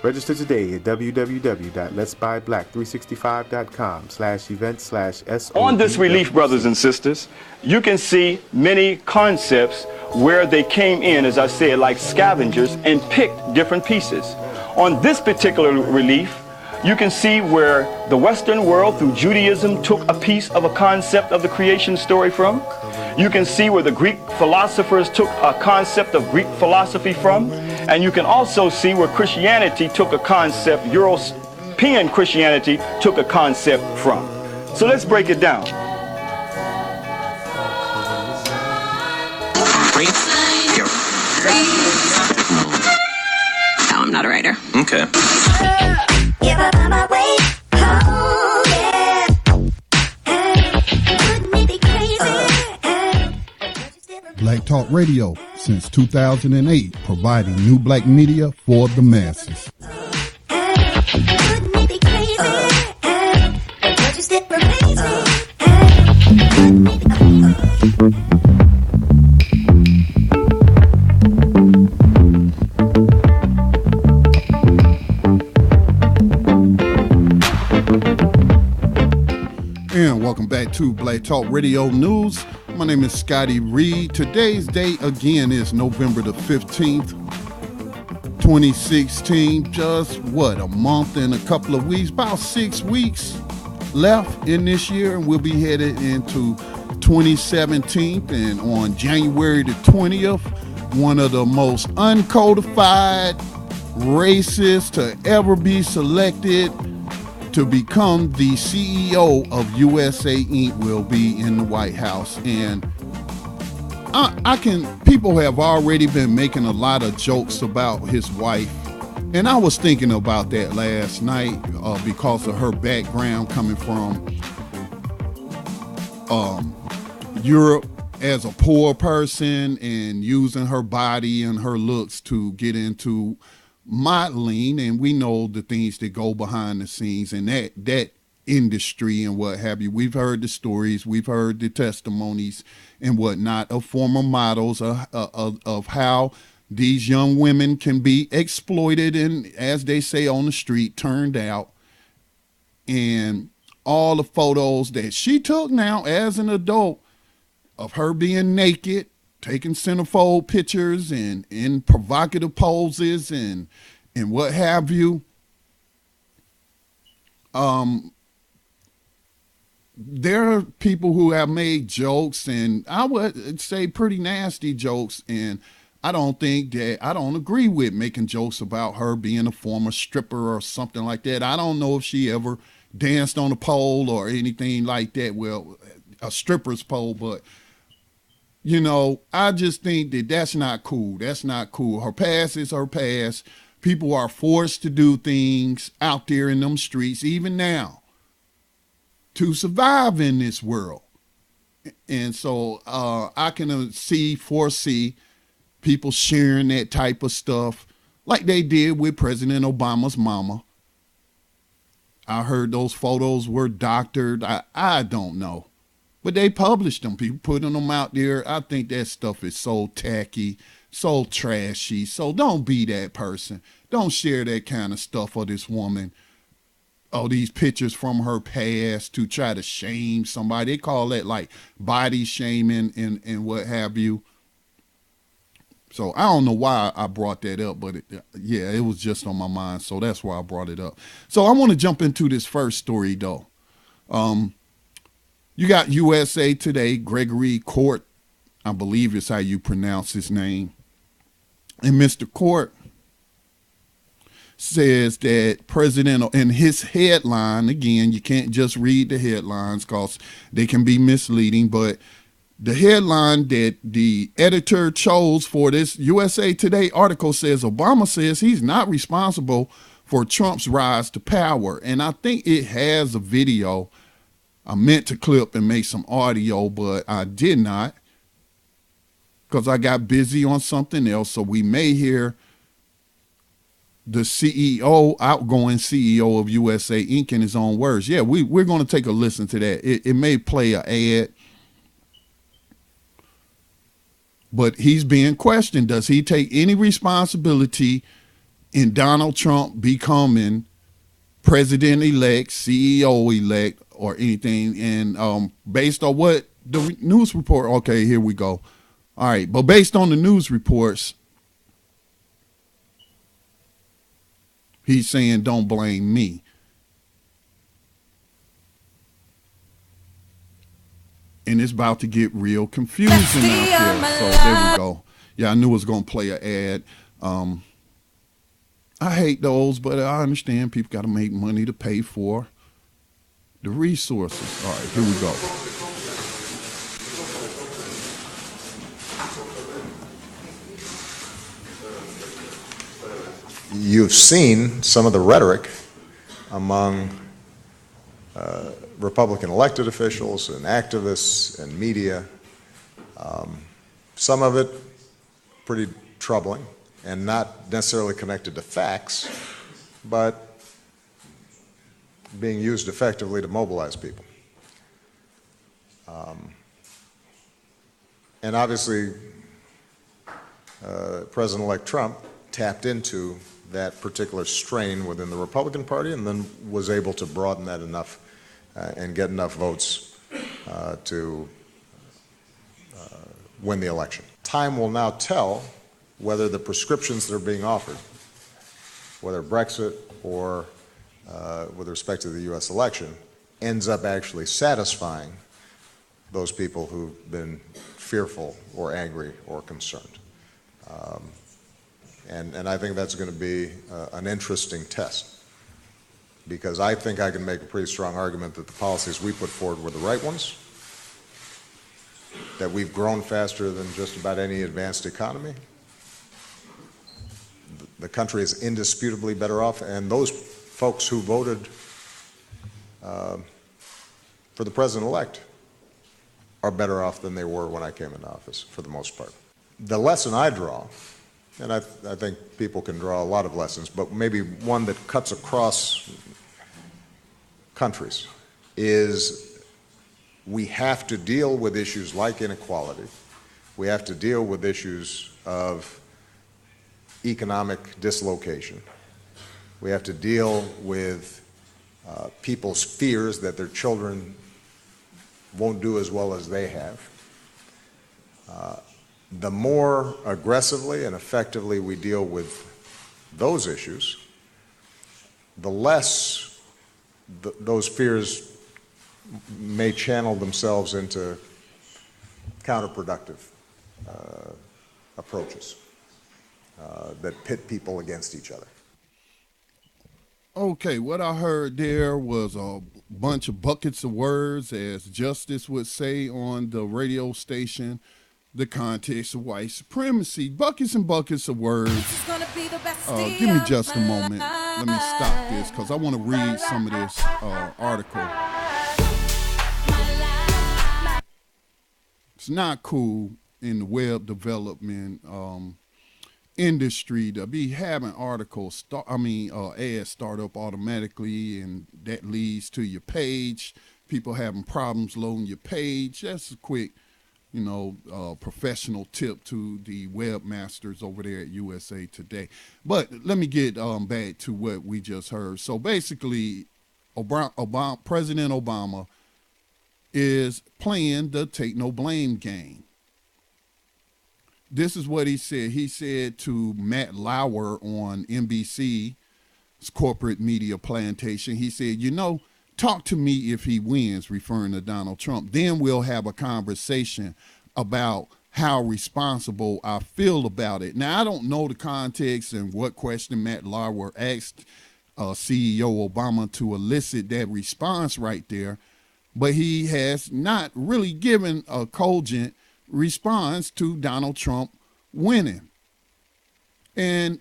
D: Register today at www.letsbuyblack365.com/event/SO.
E: On this relief, brothers and sisters, you can see many concepts where they came in, as I said, like scavengers and picked different pieces. On this particular relief, you can see where the Western world through Judaism took a piece of a concept of the creation story from. You can see where the Greek philosophers took a concept of Greek philosophy from, and you can also see where Christianity took a concept, European Christianity took a concept from. So let's break it down.
F: No, I'm not a writer.
G: Okay.
A: Black Talk Radio since 2008, providing new black media for the masses. And welcome back to Black Talk Radio News. My name is Scotty Reed. Today's date again is November the 15th, 2016. Just a month and a couple of weeks, about 6 weeks left in this year, and we'll be headed into 2017. And on January the 20th, one of the most uncodified racists to ever be selected to become the CEO of USA Inc. will be in the White House. And people have already been making a lot of jokes about his wife. And I was thinking about that last night because of her background coming from Europe as a poor person and using her body and her looks to get into modeling, and we know the things that go behind the scenes in that industry and what have you. We've heard the stories, we've heard the testimonies and whatnot of former models of how these young women can be exploited and, as they say on the street, turned out. And all the photos that she took now as an adult of her being naked, taking centerfold pictures and in provocative poses and what have you. There are people who have made jokes, and I would say pretty nasty jokes, and I don't agree with making jokes about her being a former stripper or something like that. I don't know if she ever danced on a pole or anything like that. Well, a stripper's pole, but you know, I just think that that's not cool. That's not cool. Her past is her past. People are forced to do things out there in them streets, even now, to survive in this world. And so I can foresee people sharing that type of stuff like they did with President Obama's mama. I heard those photos were doctored. I don't know. But they published them, people putting them out there. I think that stuff is so tacky, so trashy. So don't be that person. Don't share that kind of stuff of this woman. Oh, these pictures from her past to try to shame somebody. They call that like body shaming and what have you. So I don't know why I brought that up, but it was just on my mind. So that's why I brought it up. So I want to jump into this first story though. You got USA Today, Gregory Court, I believe is how you pronounce his name. And Mr. Court says that President, in his headline, again, you can't just read the headlines because they can be misleading, but the headline that the editor chose for this USA Today article says Obama says he's not responsible for Trump's rise to power. And I think it has a video. I meant to clip and make some audio, but I did not because I got busy on something else. So we may hear the CEO, outgoing CEO of USA Inc. in his own words. Yeah, we're going to take a listen to that. It may play an ad, but he's being questioned. Does he take any responsibility in Donald Trump becoming president-elect, CEO-elect, or anything? And based on what the news report, okay, here we go. All right, but based on the news reports, he's saying don't blame me. and it's about to get real confusing out there. So there we go. Yeah, I knew it was going to play an ad. I hate those, but I understand people got to make money to pay for the resources. All right, here we go.
F: You've seen some of the rhetoric among Republican elected officials and activists and media. Some of it pretty troubling and not necessarily connected to facts, but being used effectively to mobilize people. And obviously, President-elect Trump tapped into that particular strain within the Republican Party and then was able to broaden that enough and get enough votes to win the election. Time will now tell whether the prescriptions that are being offered, whether Brexit or with respect to the U.S. election, ends up actually satisfying those people who've been fearful or angry or concerned. And I think that's going to be an interesting test, because I think I can make a pretty strong argument that the policies we put forward were the right ones, that we've grown faster than just about any advanced economy. The country is indisputably better off, and those folks who voted for the president-elect are better off than they were when I came into office, for the most part. The lesson I draw, and I think people can draw a lot of lessons, but maybe one that cuts across countries, is we have to deal with issues like inequality. We have to deal with issues of economic dislocation. We have to deal with people's fears that their children won't do as well as they have. The more aggressively and effectively we deal with those issues, the less those fears may channel themselves into counterproductive approaches that pit people against each other.
A: Okay, what I heard there was a bunch of buckets of words, as Justice would say on the radio station. The context of white supremacy, buckets and buckets of words. Give me just a moment. Let me stop this because I want to read some of this article. It's not cool in the web development industry to be having articles ads start up automatically, and that leads to your page. People having problems loading your page. That's a quick professional tip to the webmasters over there at USA Today. But let me get back to what we just heard. So basically, President Obama is playing the take no blame game. This is what he said. He said to Matt Lauer on NBC's corporate media plantation, he said, talk to me if he wins, referring to Donald Trump. Then we'll have a conversation about how responsible I feel about it. Now, I don't know the context and what question Matt Lauer asked CEO Obama to elicit that response right there, but he has not really given a cogent response to Donald Trump winning. And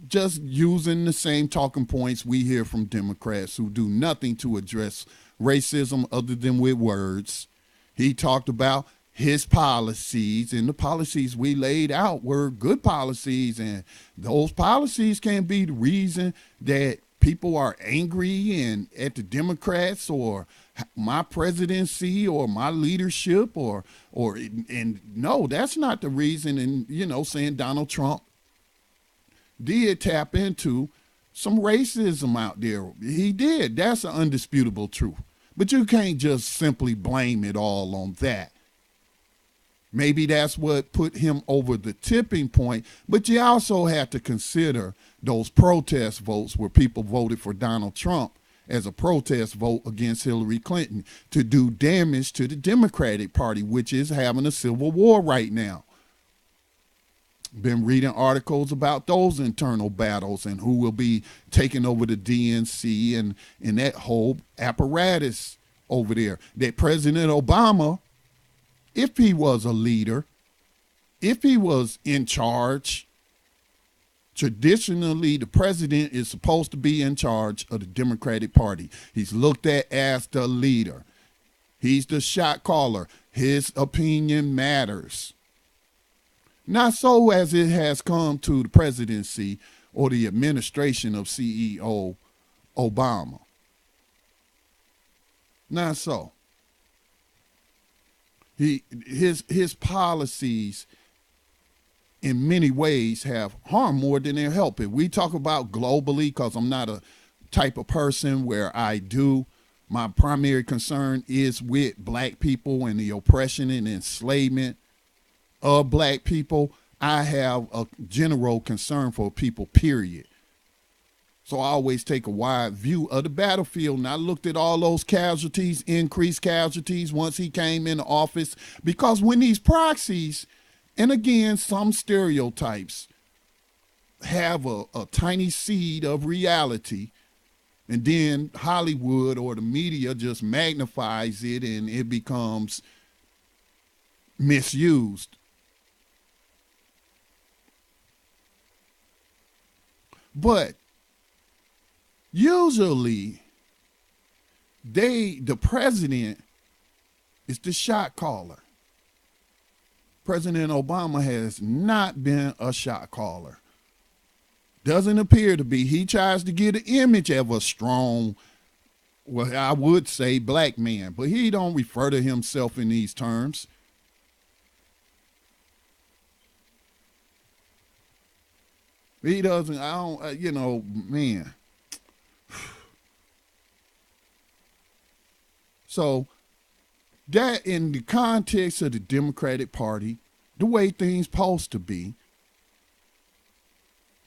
A: just using the same talking points we hear from Democrats who do nothing to address racism other than with words. He talked about his policies, and the policies we laid out were good policies, and those policies can't be the reason that people are angry and at the Democrats or my presidency or my leadership and no, that's not the reason. And saying Donald Trump did tap into some racism out there. He did. That's an undisputable truth. But you can't just simply blame it all on that. Maybe that's what put him over the tipping point, but you also have to consider those protest votes where people voted for Donald Trump as a protest vote against Hillary Clinton to do damage to the Democratic Party, which is having a civil war right now. Been reading articles about those internal battles and who will be taking over the DNC and that whole apparatus over there. That President Obama, if he was a leader, if he was in charge, traditionally the president is supposed to be in charge of the Democratic Party. He's looked at as the leader. He's the shot caller. His opinion matters. Not so as it has come to the presidency or the administration of CEO Obama. Not so. His policies in many ways have harmed more than they're helping. We talk about globally, because I'm not a type of person where my primary concern is with black people and the oppression and enslavement of black people. I have a general concern for people, period. So I always take a wide view of the battlefield. And I looked at all those casualties, increased casualties once he came into office, because when these proxies, and again, some stereotypes have a tiny seed of reality, and then Hollywood or the media just magnifies it and it becomes misused. But usually the president is the shot caller. President Obama has not been a shot caller. Doesn't appear to be. He tries to get an image of a strong, well, I would say black man, but he don't refer to himself in these terms. He doesn't, man. So that in the context of the Democratic Party, the way things supposed to be,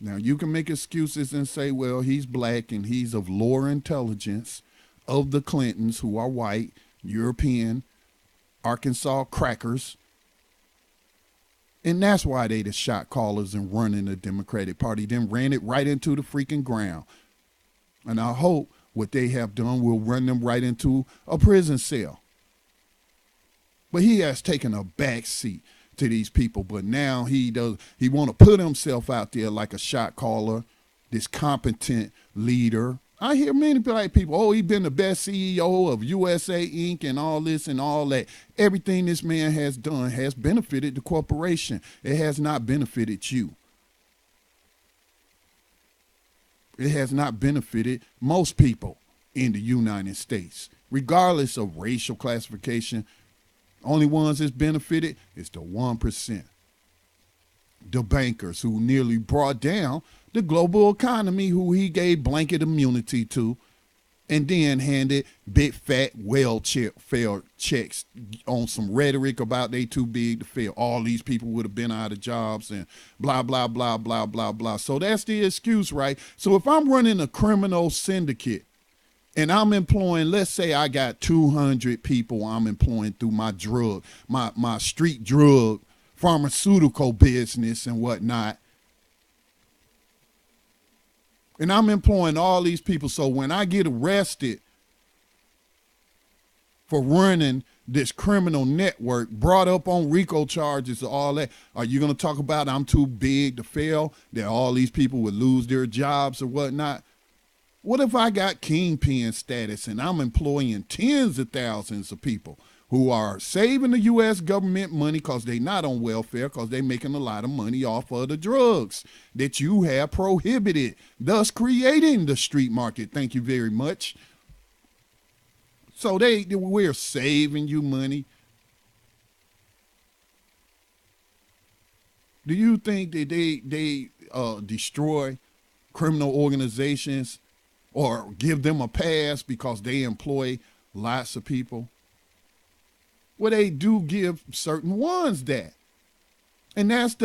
A: now you can make excuses and say, well, he's black and he's of lower intelligence of the Clintons, who are white, European, Arkansas crackers. And that's why they the shot callers and running the Democratic Party, then ran it right into the freaking ground. And I hope what they have done will run them right into a prison cell. But he has taken a back seat to these people. But now he want to put himself out there like a shot caller, this competent leader. I hear many black people, oh, he's been the best CEO of USA Inc. and all this and all that. Everything this man has done has benefited the corporation. It has not benefited you. It has not benefited most people in the United States, regardless of racial classification. Only ones that's benefited is the 1%. The bankers who nearly brought down the global economy, who he gave blanket immunity to, and then handed big fat failed checks on some rhetoric about they too big to fail. All these people would have been out of jobs and blah, blah, blah, blah, blah, blah. So that's the excuse, right? So if I'm running a criminal syndicate and I'm employing, let's say I got 200 people I'm employing through my drug, my street drug, pharmaceutical business and whatnot. And I'm employing all these people. So when I get arrested for running this criminal network, brought up on RICO charges and all that, are you going to talk about I'm too big to fail, that all these people would lose their jobs or whatnot? What if I got kingpin status and I'm employing tens of thousands of people who are saving the U.S. government money because they not on welfare, because they making a lot of money off of the drugs that you have prohibited, thus creating the street market. Thank you very much. So we're saving you money. Do you think that they destroy criminal organizations or give them a pass because they employ lots of people? Well, they do give certain ones that. And that's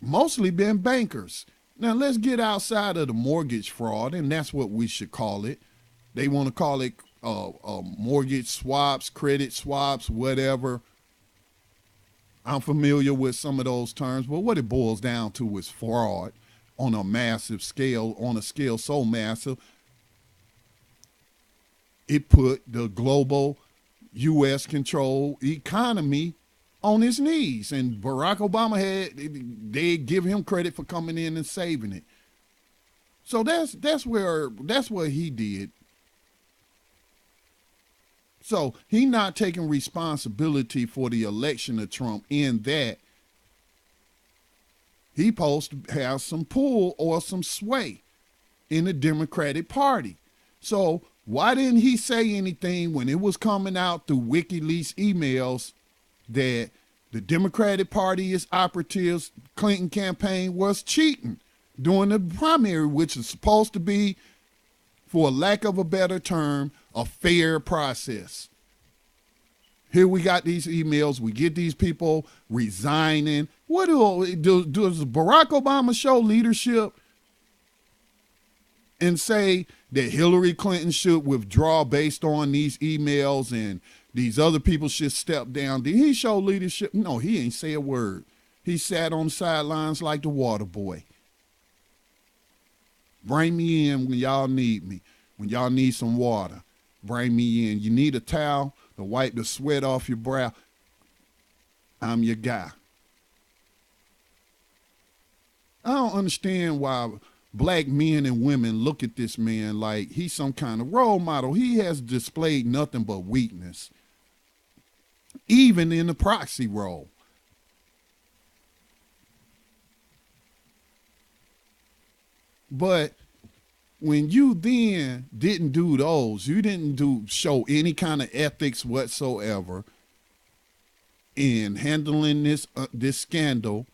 A: mostly been bankers. Now, let's get outside of the mortgage fraud, and that's what we should call it. They want to call it mortgage swaps, credit swaps, whatever. I'm familiar with some of those terms, but what it boils down to is fraud on a massive scale, on a scale so massive, it put the global U.S. controlled economy on his knees. And Barack Obama they give him credit for coming in and saving it. So that's what he did. So he not taking responsibility for the election of Trump in that he supposed to have some pull or some sway in the Democratic Party. So why didn't he say anything when it was coming out through WikiLeaks emails that the Democratic Party's operatives, Clinton campaign, was cheating during the primary, which is supposed to be, for lack of a better term, a fair process? Here we got these emails. We get these people resigning. What does Barack Obama show leadership and say that Hillary Clinton should withdraw based on these emails and these other people should step down? Did he show leadership? No, he ain't say a word. He sat on the sidelines like the water boy. Bring me in when y'all need me. When y'all need some water, bring me in. You need a towel to wipe the sweat off your brow? I'm your guy. I don't understand why black men and women look at this man like he's some kind of role model. He has displayed nothing but weakness, even in the proxy role. But when you then didn't do those, you didn't show any kind of ethics whatsoever in handling this scandal,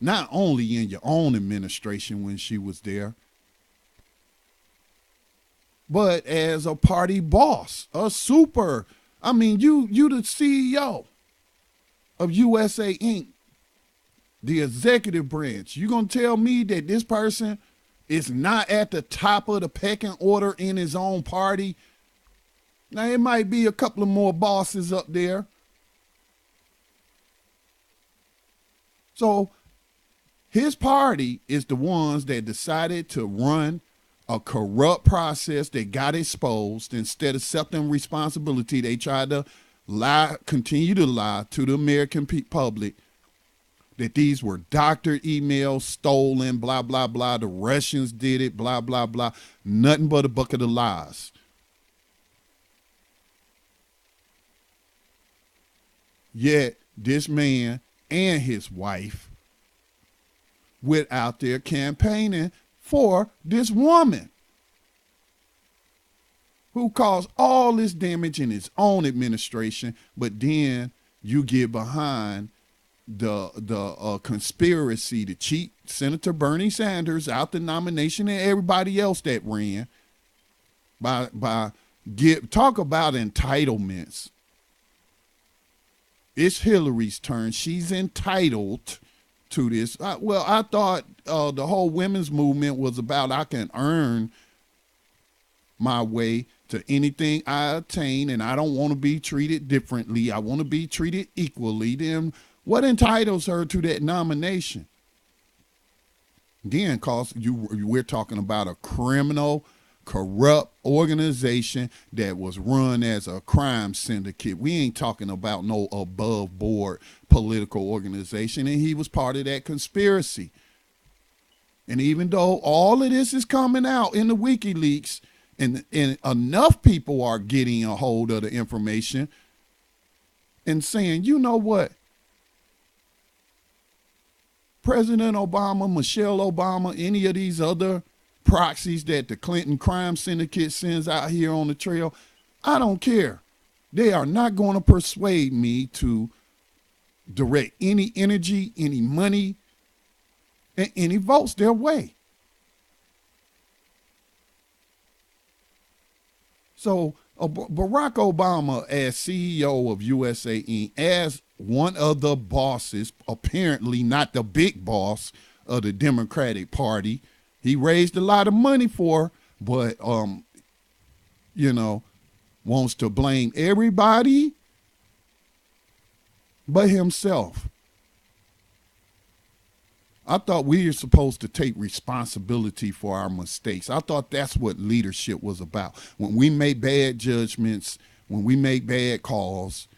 A: not only in your own administration when she was there, but as a party boss, you the CEO of USA Inc., the executive branch. You gonna tell me that this person is not at the top of the pecking order in his own party? Now, it might be a couple of more bosses up there. So his party is the ones that decided to run a corrupt process that got exposed. Instead of accepting responsibility, they tried to continue to lie to the American public that these were doctored emails, stolen, blah, blah, blah. The Russians did it, blah, blah, blah. Nothing but a bucket of lies. Yet this man and his wife went out there campaigning for this woman who caused all this damage in his own administration, but then you get behind the conspiracy to cheat Senator Bernie Sanders out the nomination and everybody else that ran talk about entitlements. It's Hillary's turn. She's entitled to this. I thought the whole women's movement was about I can earn my way to anything I attain, and I don't want to be treated differently. I want to be treated equally. Then what entitles her to that nomination? Again, cause we're talking about a criminal, corrupt organization that was run as a crime syndicate. We ain't talking about no above board political organization, and he was part of that conspiracy. And even though all of this is coming out in the WikiLeaks, and enough people are getting a hold of the information and saying, you know what? President Obama, Michelle Obama, any of these other proxies that the Clinton crime syndicate sends out here on the trail, I don't care. They are not going to persuade me to direct any energy, any money, and any votes their way. So Barack Obama, as CEO of USA Inc., as one of the bosses, apparently not the big boss of the Democratic Party, he raised a lot of money for but you know, wants to blame everybody but himself. I thought we were supposed to take responsibility for our mistakes. I thought that's what leadership was about. When we make bad judgments, when we make bad calls,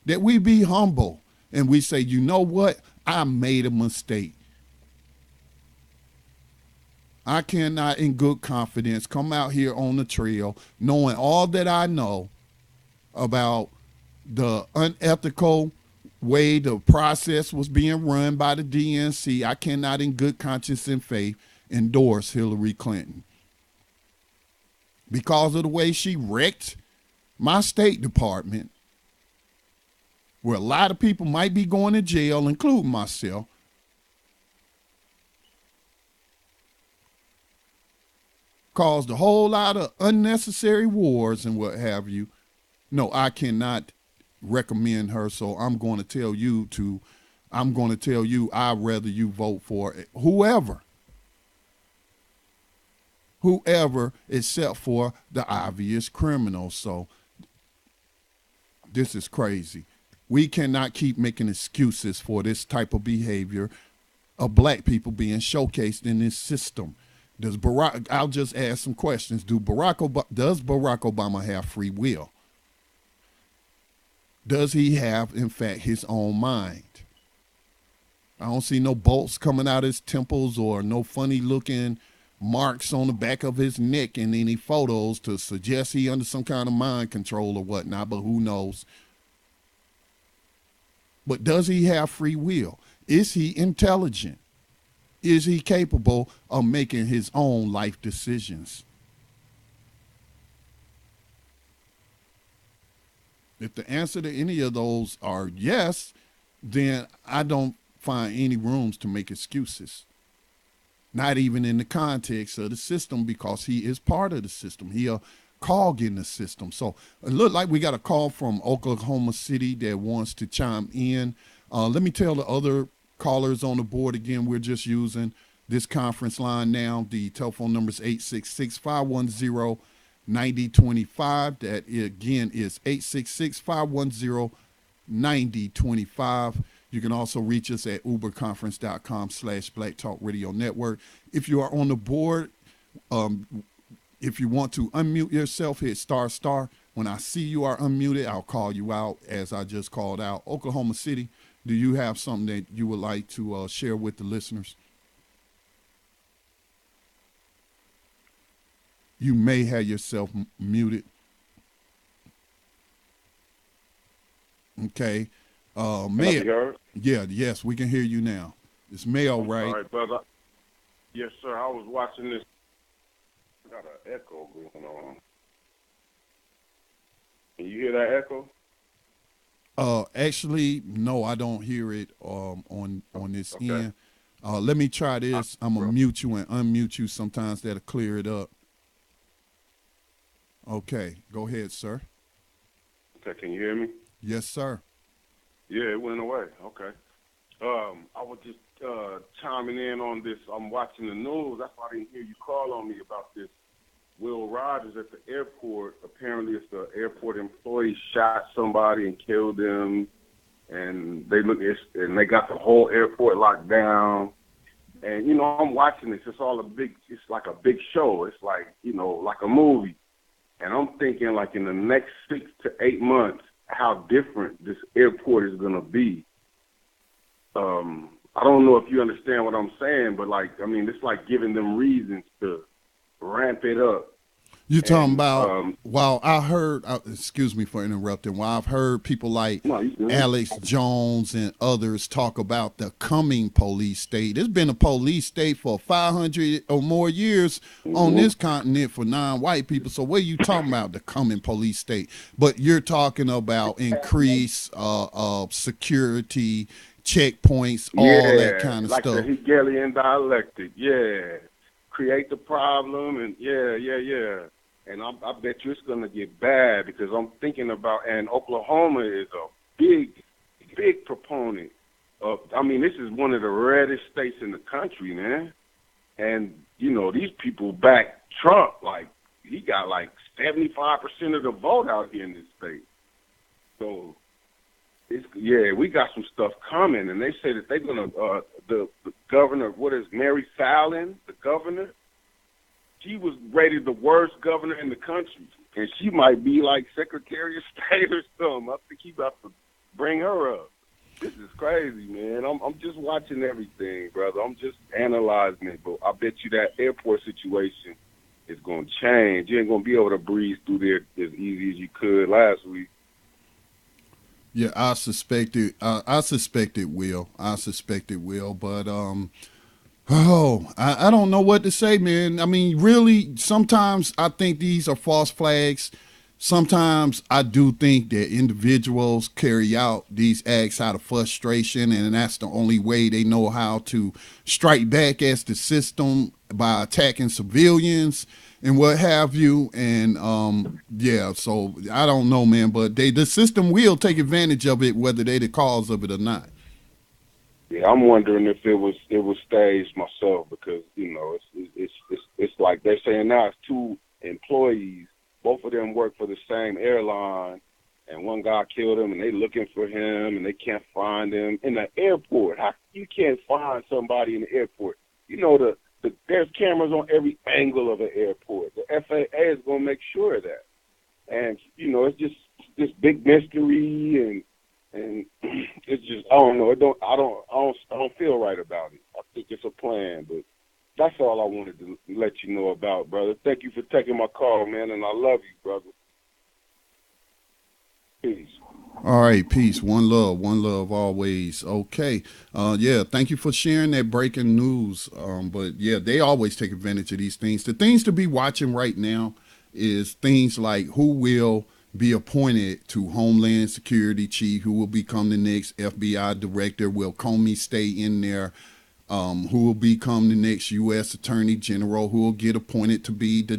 A: that we be humble and we say, you know what? I made a mistake. I cannot in good confidence come out here on the trail knowing all that I know about the unethical way the process was being run by the DNC. I cannot in good conscience and faith endorse Hillary Clinton because of the way she wrecked my State Department, where a lot of people might be going to jail, including myself. Caused a whole lot of unnecessary wars and what have you. No, I cannot recommend her, so I'm going to tell you I'd rather you vote for whoever except for the obvious criminals. So this is crazy. We cannot keep making excuses for this type of behavior of black people being showcased in this system. I'll just ask some questions. Does Barack Obama have free will? Does he have, in fact, his own mind? I don't see no bolts coming out his temples or no funny looking marks on the back of his neck in any photos to suggest he under some kind of mind control or whatnot, but who knows? But does he have free will? Is he intelligent? Is he capable of making his own life decisions? If the answer to any of those are yes, then I don't find any rooms to make excuses. Not even in the context of the system, because he is part of the system. He a cog in the system. So it looked like we got a call from Oklahoma City that wants to chime in. Let me tell the other callers on the board again, we're just using this conference line now. The telephone number is 866-510-9025. That again is 866-510-9025. You can also reach us at uberconference.com/Black Talk Radio Network. If you are on the board, if you want to unmute yourself, hit **. When I see you are unmuted, I'll call you out as I just called out. Oklahoma City, do you have something that you would like to share with the listeners? You may have yourself muted. Okay. Mayor. Yeah, yes, we can hear you now. It's Mayo, right?
G: All right, brother. Yes, sir. I was watching this. I got an echo going on. Can you hear that echo?
A: Actually, no, I don't hear it on this end. Let me try this. I'm gonna mute you and unmute you. Sometimes that'll clear it up. Okay, go ahead, sir.
G: Okay, can you hear me?
A: Yes, sir.
G: Yeah, it went away. Okay. I was just chiming in on this. I'm watching the news. That's why I didn't hear you call on me about this. Will Rogers at the airport. Apparently, it's the airport employee shot somebody and killed them, and they got the whole airport locked down. And you know, I'm watching this. It's like a big show. It's like, you know, like a movie. And I'm thinking, like, in the next 6 to 8 months, how different this airport is gonna be. I don't know if you understand what I'm saying, but like, I mean, it's like giving them reasons to ramp it up.
A: You're talking about, while I heard, excuse me for interrupting, while I've heard people like Alex Jones and others talk about the coming police state. There's been a police state for 500 or more years on this continent for non-white people. So what are you talking about, the coming police state? But you're talking about increased security, checkpoints, all that kind of
G: like
A: stuff.
G: The Hegelian dialectic, create the problem, and and I bet you it's going to get bad, because I'm thinking about, and Oklahoma is a big proponent of, I mean, this is one of the reddest states in the country, man. And, you know, these people back Trump, like, he got like 75% of the vote out here in this state. So, we got some stuff coming, and they say that they're gonna the governor, what is Mary Fallon, the governor? She was rated the worst governor in the country, and she might be like Secretary of State or something. I think he about to bring her up. This is crazy, man. I'm just watching everything, brother. I'm just analyzing it, but I bet you that airport situation is going to change. You ain't going to be able to breeze through there as easy as you could last week.
A: Yeah, I suspect it. I suspect it will. But I don't know what to say, man. I mean, really, sometimes I think these are false flags. Sometimes I do think that individuals carry out these acts out of frustration, and that's the only way they know how to strike back as the system, by attacking civilians and what have you. And so I don't know, man, but the system will take advantage of it, whether they the cause of it or not.
G: Yeah, I'm wondering if it was staged myself, because it's like they're saying now it's two employees. Both of them work for the same airline, and one guy killed him, and they looking for him, and they can't find him in the airport. How you can't find somebody in the airport? You know, there's cameras on every angle of an airport. The FAA is going to make sure of that. And it's just this big mystery, and it's just I don't know. I don't feel right about it. I think it's a plan, but that's all I wanted to let you know about, brother. Thank you for taking my call, man, and I love you, brother. Peace.
A: All right, peace. One love always. Okay. Thank you for sharing that breaking news. But yeah, they always take advantage of these things. The things to be watching right now is things like who will be appointed to Homeland Security Chief, who will become the next FBI director. Will Comey stay in there? Who will become the next U.S. Attorney General, who will get appointed to be the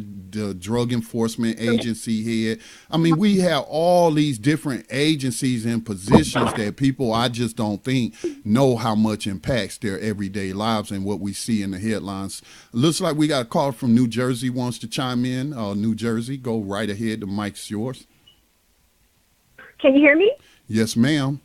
A: Drug Enforcement Agency head. I mean, we have all these different agencies and positions that people, I just don't think, know how much impacts their everyday lives and what we see in the headlines. Looks like we got a call from New Jersey wants to chime in. New Jersey, go right ahead. The mic's yours.
H: Can you hear me?
A: Yes, ma'am.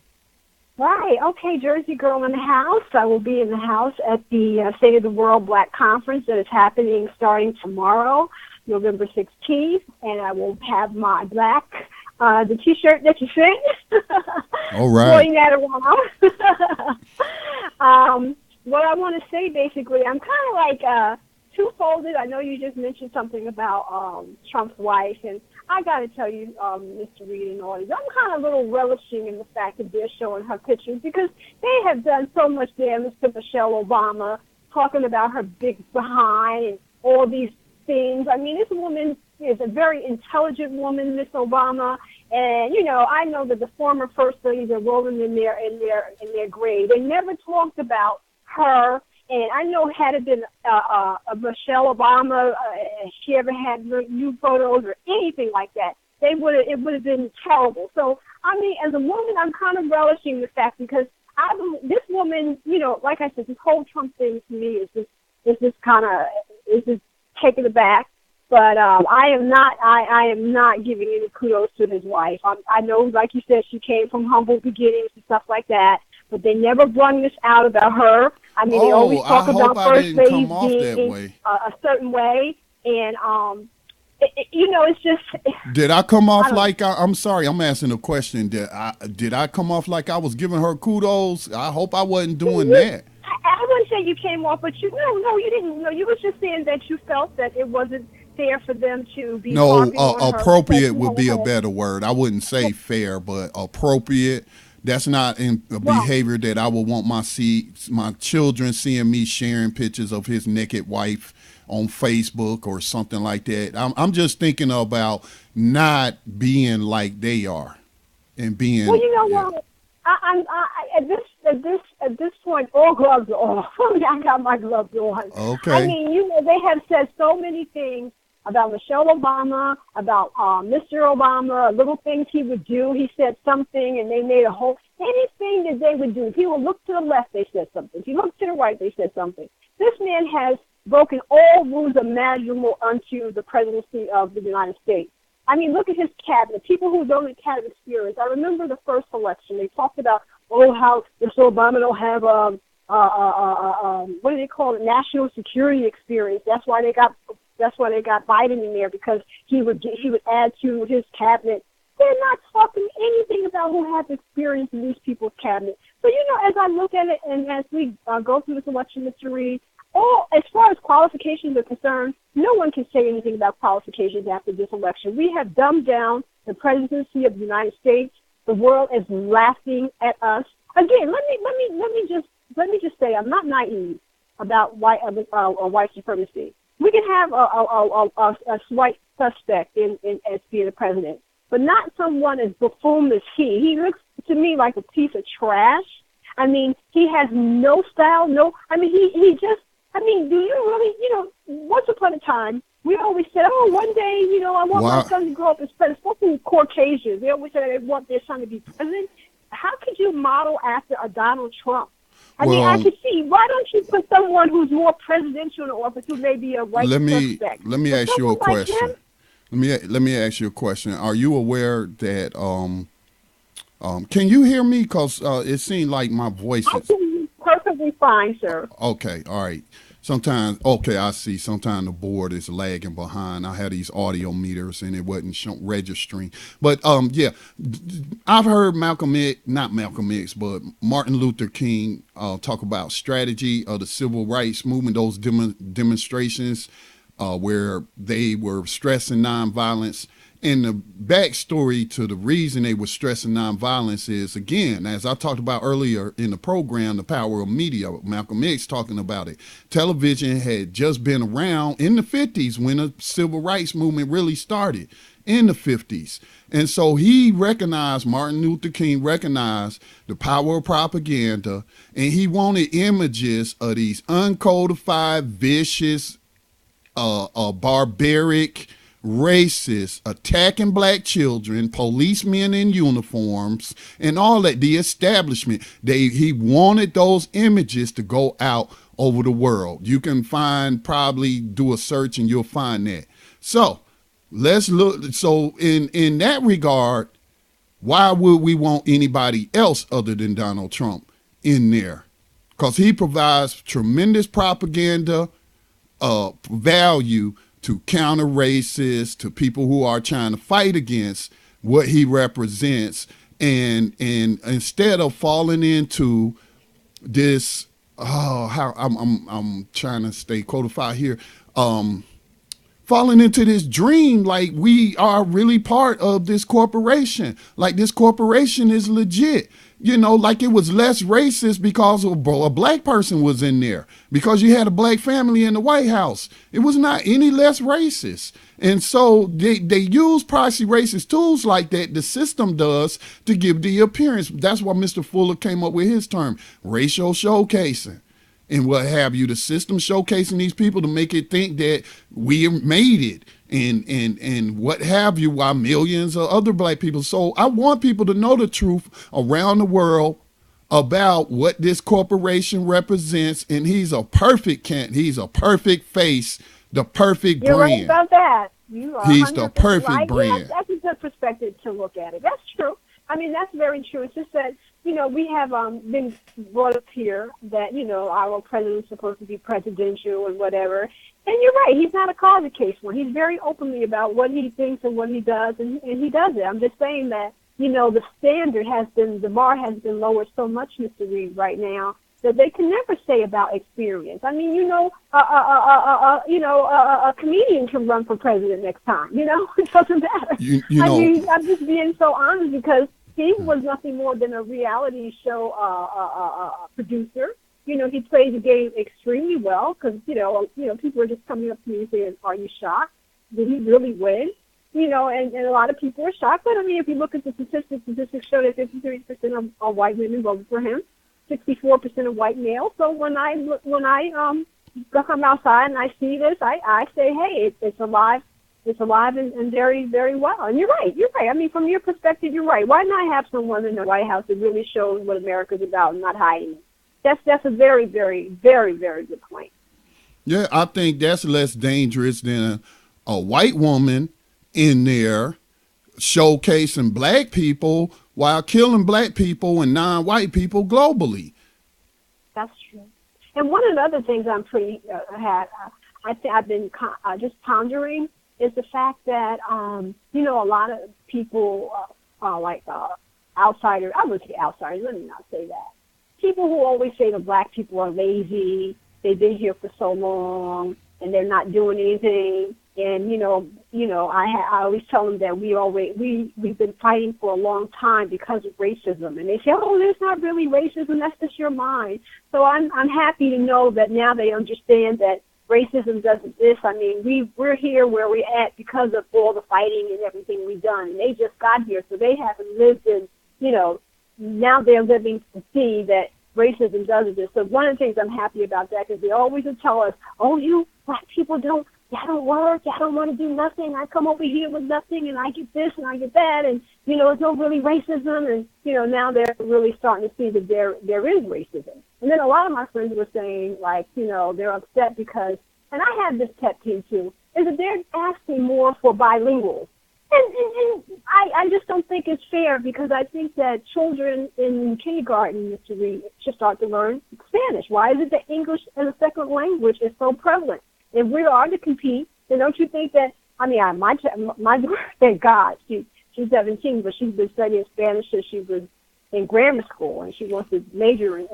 H: Right. Okay, Jersey girl in the house. I will be in the house at the State of the World Black Conference that is happening starting tomorrow, November 16th, and I will have my black, the T-shirt that you sent.
A: All right.
H: Pulling that around. What I want to say, basically, I'm kind of like two-folded. I know you just mentioned something about Trump's wife, and I got to tell you, Mr. Reed and all these, I'm kind of a little relishing in the fact that they're showing her pictures, because they have done so much damage to Michelle Obama, talking about her big behind and all these things. I mean, this woman is a very intelligent woman, Miss Obama, and I know that the former first ladies are rolling in their grave. They never talked about her. And I know had it been Michelle Obama, she ever had new photos or anything like that, it would have been terrible. So, I mean, as a woman, I'm kind of relishing the fact, because this woman, like I said, this whole Trump thing to me is just taken aback. But I am not giving any kudos to his wife. I know, like you said, she came from humble beginnings and stuff like that, but they never brung this out about her. I mean, they always talk about first ladies being a certain way, and it's just.
A: Did I come off like I'm sorry? I'm asking a question. Did I come off like I was giving her kudos? I hope I wasn't doing that.
H: I wouldn't say you came off, but no, you didn't. No, you was just saying that you felt that it wasn't fair for them to be.
A: Appropriate would be a better word. I wouldn't say fair, but appropriate. That's not a behavior that I would want my children seeing me sharing pictures of his naked wife on Facebook or something like that. I'm just thinking about not being like they are and being.
H: Well, what? At this point, all gloves are off. I got my gloves on.
A: Okay.
H: I mean, they have said so many things about Michelle Obama, about Mr. Obama, little things he would do. He said something, and they made a whole, anything that they would do. If he would look to the left, they said something. If he looked to the right, they said something. This man has broken all rules imaginable unto the presidency of the United States. I mean, look at his cabinet. People who don't have experience. I remember the first election. They talked about, how Mr. Obama don't have what do they call it? National security experience. That's why they got Biden in there, because he would add to his cabinet. They're not talking anything about who has experience in these people's cabinet. So, as I look at it and as we go through this election, Mr. Reed, as far as qualifications are concerned, no one can say anything about qualifications after this election. We have dumbed down the presidency of the United States. The world is laughing at us. Again, let me just say, I'm not naive about white supremacy. We can have a white suspect as being the president, but not someone as buffoon as he. He looks to me like a piece of trash. I mean, he has no style, do you really, once upon a time, we always said, one day, I want my son to grow up as president, especially Caucasians. They always say they want their son to be president. How could you model after a Donald Trump? I could see, why don't you put someone who's more presidential in office, who may be a white suspect?
A: Let me ask you a question. Let me ask you a question. Are you aware that, can you hear me? Because it seemed like my voice is...
H: Perfectly fine, sir.
A: Okay, all right. I see. Sometimes the board is lagging behind. I had these audio meters and it wasn't registering. But I've heard not Malcolm X, but Martin Luther King talk about strategy of the civil rights movement, those demonstrations where they were stressing nonviolence. And the backstory to the reason they were stressing nonviolence is, again, as I talked about earlier in the program, The Power of Media, Malcolm X talking about it. Television had just been around in the 50s when the civil rights movement really started, in the 50s. And so Martin Luther King recognized the power of propaganda, and he wanted images of these uncodified, vicious, barbaric, racist, attacking black children, policemen in uniforms, and all that, the establishment. He wanted those images to go out over the world. You can probably do a search and you'll find that. So let's look. So in that regard, why would we want anybody else other than Donald Trump in there? Because he provides tremendous propaganda value to counter racists, to people who are trying to fight against what he represents. And instead of falling into this, I'm trying to stay codified here, falling into this dream like we are really part of this corporation, like this corporation is legit. Like it was less racist because a black person was in there, because you had a black family in the White House. It was not any less racist. And so they use pricey racist tools like that, the system does, to give the appearance. That's why Mr. Fuller came up with his term, racial showcasing. And what have you, the system showcasing these people to make it think that we made it and what have you, while millions of other black people. So I want people to know the truth around the world about what this corporation represents. And he's a perfect face, the perfect
H: You're
A: brand.
H: Right about that. You are.
A: He's the perfect
H: right.
A: brand.
H: Yeah, that's a good perspective to look at it. That's true. I mean, that's very true. It's just that, we have been brought up here that, our president's supposed to be presidential and whatever. And you're right. He's not a cause case one. He's very openly about what he thinks and what he does, and he does it. I'm just saying that, the the bar has been lowered so much, Mr. Reed, right now, that they can never say about experience. I mean, a comedian can run for president next time. It doesn't matter. I'm just being so honest, because he was nothing more than a reality show producer. He plays the game extremely well, because people are just coming up to me and saying, "Are you shocked? Did he really win?" And a lot of people are shocked. But I mean, if you look at the statistics show that 53% of white women voted for him, 64% of white males. So when I come outside and I see this, I say, hey, it's alive. It's alive and very, very well. And you're right. I mean, from your perspective, you're right. Why not have someone in the White House that really shows what America's about and not hiding it? That's a very, very, very, very good point.
A: Yeah, I think that's less dangerous than a white woman in there showcasing black people while killing black people and non-white people globally.
H: That's true. And one of the other things I'm pretty I've been just pondering is the fact that a lot of people like outsiders. I would say outsiders. Let me not say that. People who always say that black people are lazy. They've been here for so long and they're not doing anything. And I always tell them that we've been fighting for a long time because of racism, and they say, "Oh, there's not really racism. That's just your mind." So I'm happy to know that now they understand that racism doesn't exist. I mean, we're here where we're at because of all the fighting and everything we've done, and they just got here, so they haven't lived in. Now they're living to see that racism does exist. So one of the things I'm happy about that is they always would tell us, "Oh, you black people don't work, y'all don't want to do nothing. I come over here with nothing, and I get this and I get that, and it's no really racism." And now they're really starting to see that there is racism. And then a lot of my friends were saying, like, they're upset because, and I have this pet peeve too, is that they're asking more for bilinguals. And I just don't think it's fair, because I think that children in kindergarten, Mr. Reed, should start to learn Spanish. Why is it that English as a second language is so prevalent? If we are to compete, then don't you think that, my daughter, thank God, she's 17, but she's been studying Spanish since she was in grammar school, and she wants to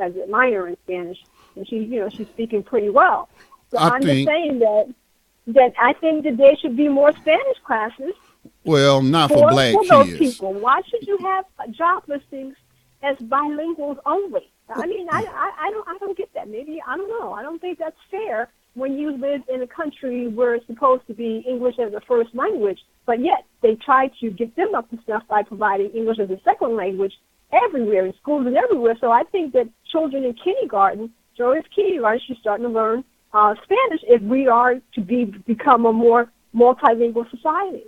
H: as a minor in Spanish, and she's speaking pretty well. So I'm just saying that I think that there should be more Spanish classes.
A: Well, not for black
H: for
A: kids.
H: Those people. Why should you have job listings as bilinguals only? I don't get that. Maybe, I don't know. I don't think that's fair when you live in a country where it's supposed to be English as a first language, but yet they try to get them up to snuff by providing English as a second language everywhere, in schools and everywhere. So I think that children in kindergarten should start to learn Spanish if we are to become a more multilingual society.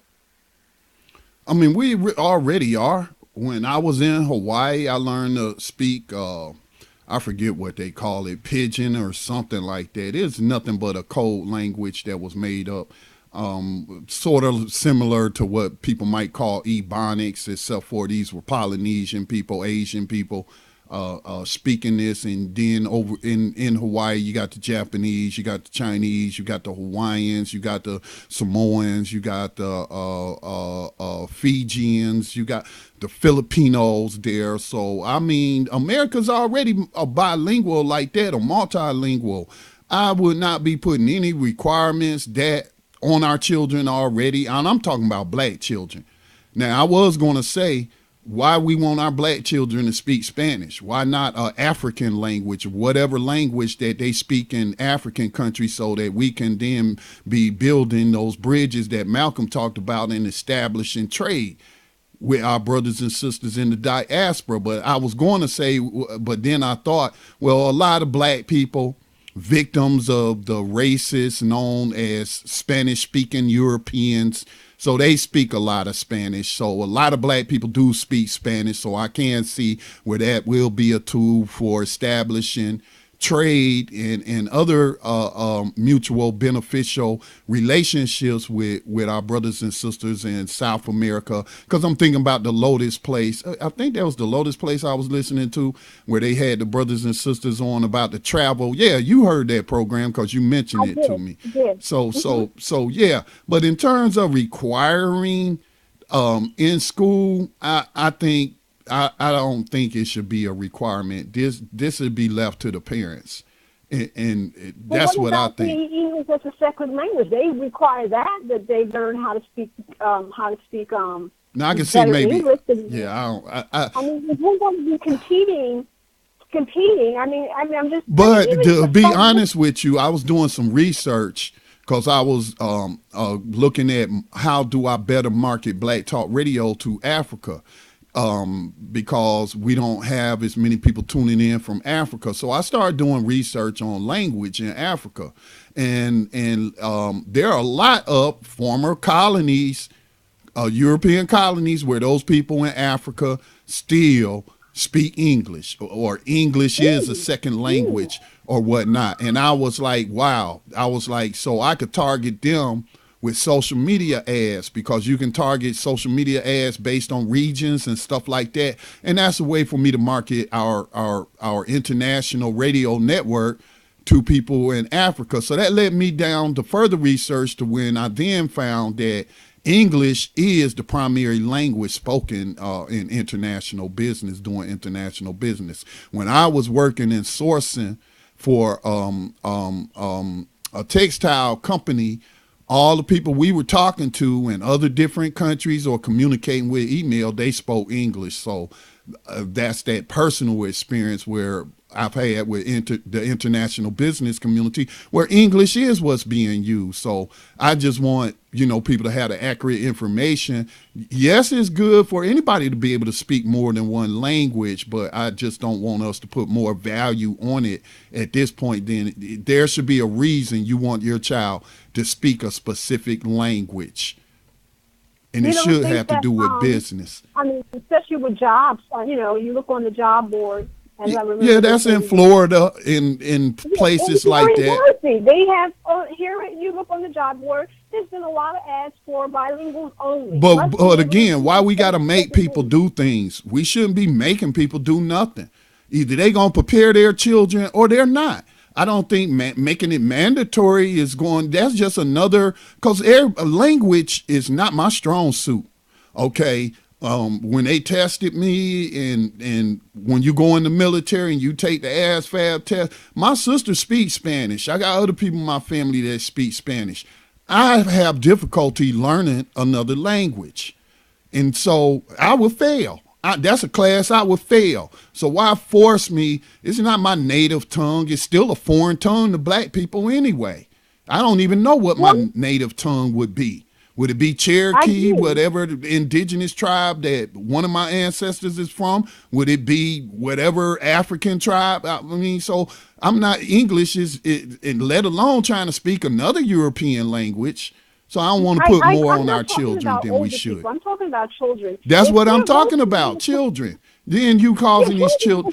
A: I mean, we already are. When I was in Hawaii, I learned to speak, I forget what they call it, pidgin or something like that. It's nothing but a code language that was made up, sort of similar to what people might call Ebonics, except for these were Polynesian people, Asian people speaking this. And then over in Hawaii, you got the Japanese, you got the Chinese, you got the Hawaiians, you got the Samoans, you got the Fijians, you got the Filipinos there. So, I mean, America's already a bilingual like that, or multilingual. I would not be putting any requirements that on our children already, and I'm talking about black children. Now, I was going to say, why we want our black children to speak Spanish? Why not an African language, whatever language that they speak in African countries, so that we can then be building those bridges that Malcolm talked about and establishing trade with our brothers and sisters in the diaspora. But I was going to say, but then I thought, well, a lot of black people, victims of the racists known as Spanish-speaking Europeans, so they speak a lot of Spanish. So a lot of black people do speak Spanish. So I can see where that will be a tool for establishing trade and other mutual beneficial relationships with our brothers and sisters in South America. Because I'm thinking about the Lotus Place. I think that was the Lotus Place I was listening to, where they had the brothers and sisters on about the travel. Yeah, you heard that program because you mentioned it to me. So yeah. But in terms of requiring in school, I think I don't think it should be a requirement. This should be left to the parents, and that's what I think.
H: English as a second language, they require that they learn how to speak.
A: Now I can see maybe.
H: English.
A: Yeah,
H: I mean, if we're going to be competing. I mean, I'm just.
A: But to be honest with you, I was doing some research because I was looking at how do I better market Black Talk Radio to Africa. Because we don't have as many people tuning in from Africa. So I started doing research on language in Africa. And there are a lot of former colonies, European colonies, where those people in Africa still speak English, or English is a second language, or whatnot. And I was like, wow. I was like, so I could target them with social media ads, because you can target social media ads based on regions and stuff like that. And that's a way for me to market our international radio network to people in Africa. So that led me down to further research to when I then found that English is the primary language spoken in international business, doing international business. When I was working in sourcing for a textile company, all the people we were talking to in other different countries or communicating with email, they spoke English. So that's that personal experience where I've had with the international business community, where English is what's being used. So I just want, people to have the accurate information. Yes, it's good for anybody to be able to speak more than one language, but I just don't want us to put more value on it at this point. Then there should be a reason you want your child to speak a specific language. And it should have to do with business.
H: I mean, especially with jobs, you look on the job board.
A: Yeah, that's in Florida, in places like that.
H: They have, here you look on the job board, there's been a lot of ads for bilinguals only.
A: But again, why we got to make people do things? We shouldn't be making people do nothing. Either they going to prepare their children or they're not. I don't think making it mandatory that's just another, because language is not my strong suit, okay? When they tested me and when you go in the military and you take the ASVAB test, my sister speaks Spanish. I got other people in my family that speak Spanish. I have difficulty learning another language. And so I would fail. That's a class I would fail. So why force me? It's not my native tongue. It's still a foreign tongue to black people anyway. I don't even know what my native tongue would be. Would it be Cherokee, whatever indigenous tribe that one of my ancestors is from? Would it be whatever African tribe? I mean, so I'm not, English let alone trying to speak another European language. So I don't want to put more on our children than we should.
H: People. I'm talking about children.
A: That's what I'm talking about, children. Then you causing these children.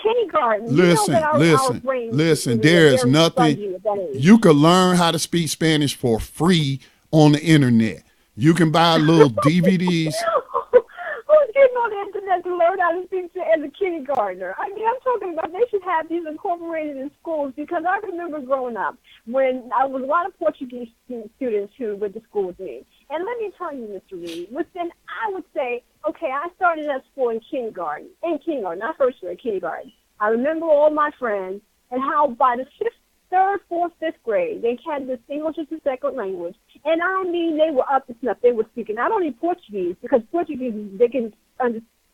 H: Kindergarten.
A: Listen. There is nothing. You could learn how to speak Spanish for free on the internet. You can buy little DVDs.
H: Who's getting on the internet to learn how to speak as a kindergartner? I mean, I'm talking about they should have these incorporated in schools, because I remember growing up when I was a lot of Portuguese students who went to school with me. And let me tell you, Mr. Reed, within, I would say, okay, I started at school in kindergarten, not first grade, kindergarten. I remember all my friends and how by the third, fourth, fifth grade, they had this English as a second language. And I mean, they were up to snuff. They were speaking not only Portuguese, because Portuguese,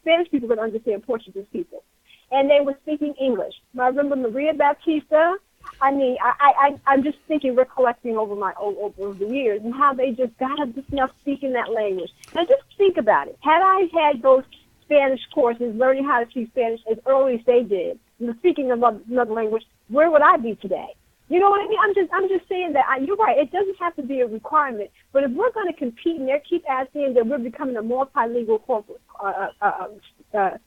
H: Spanish people can understand Portuguese people. And they were speaking English. I remember Maria Baptista. I mean, I'm just recollecting over the years, and how they just got up to snuff speaking that language. Now just think about it. Had I had those Spanish courses, learning how to speak Spanish as early as they did, speaking another language, where would I be today? You know what I mean? I'm just saying that you're right. It doesn't have to be a requirement, but if we're going to compete and they keep asking that we're becoming a multilingual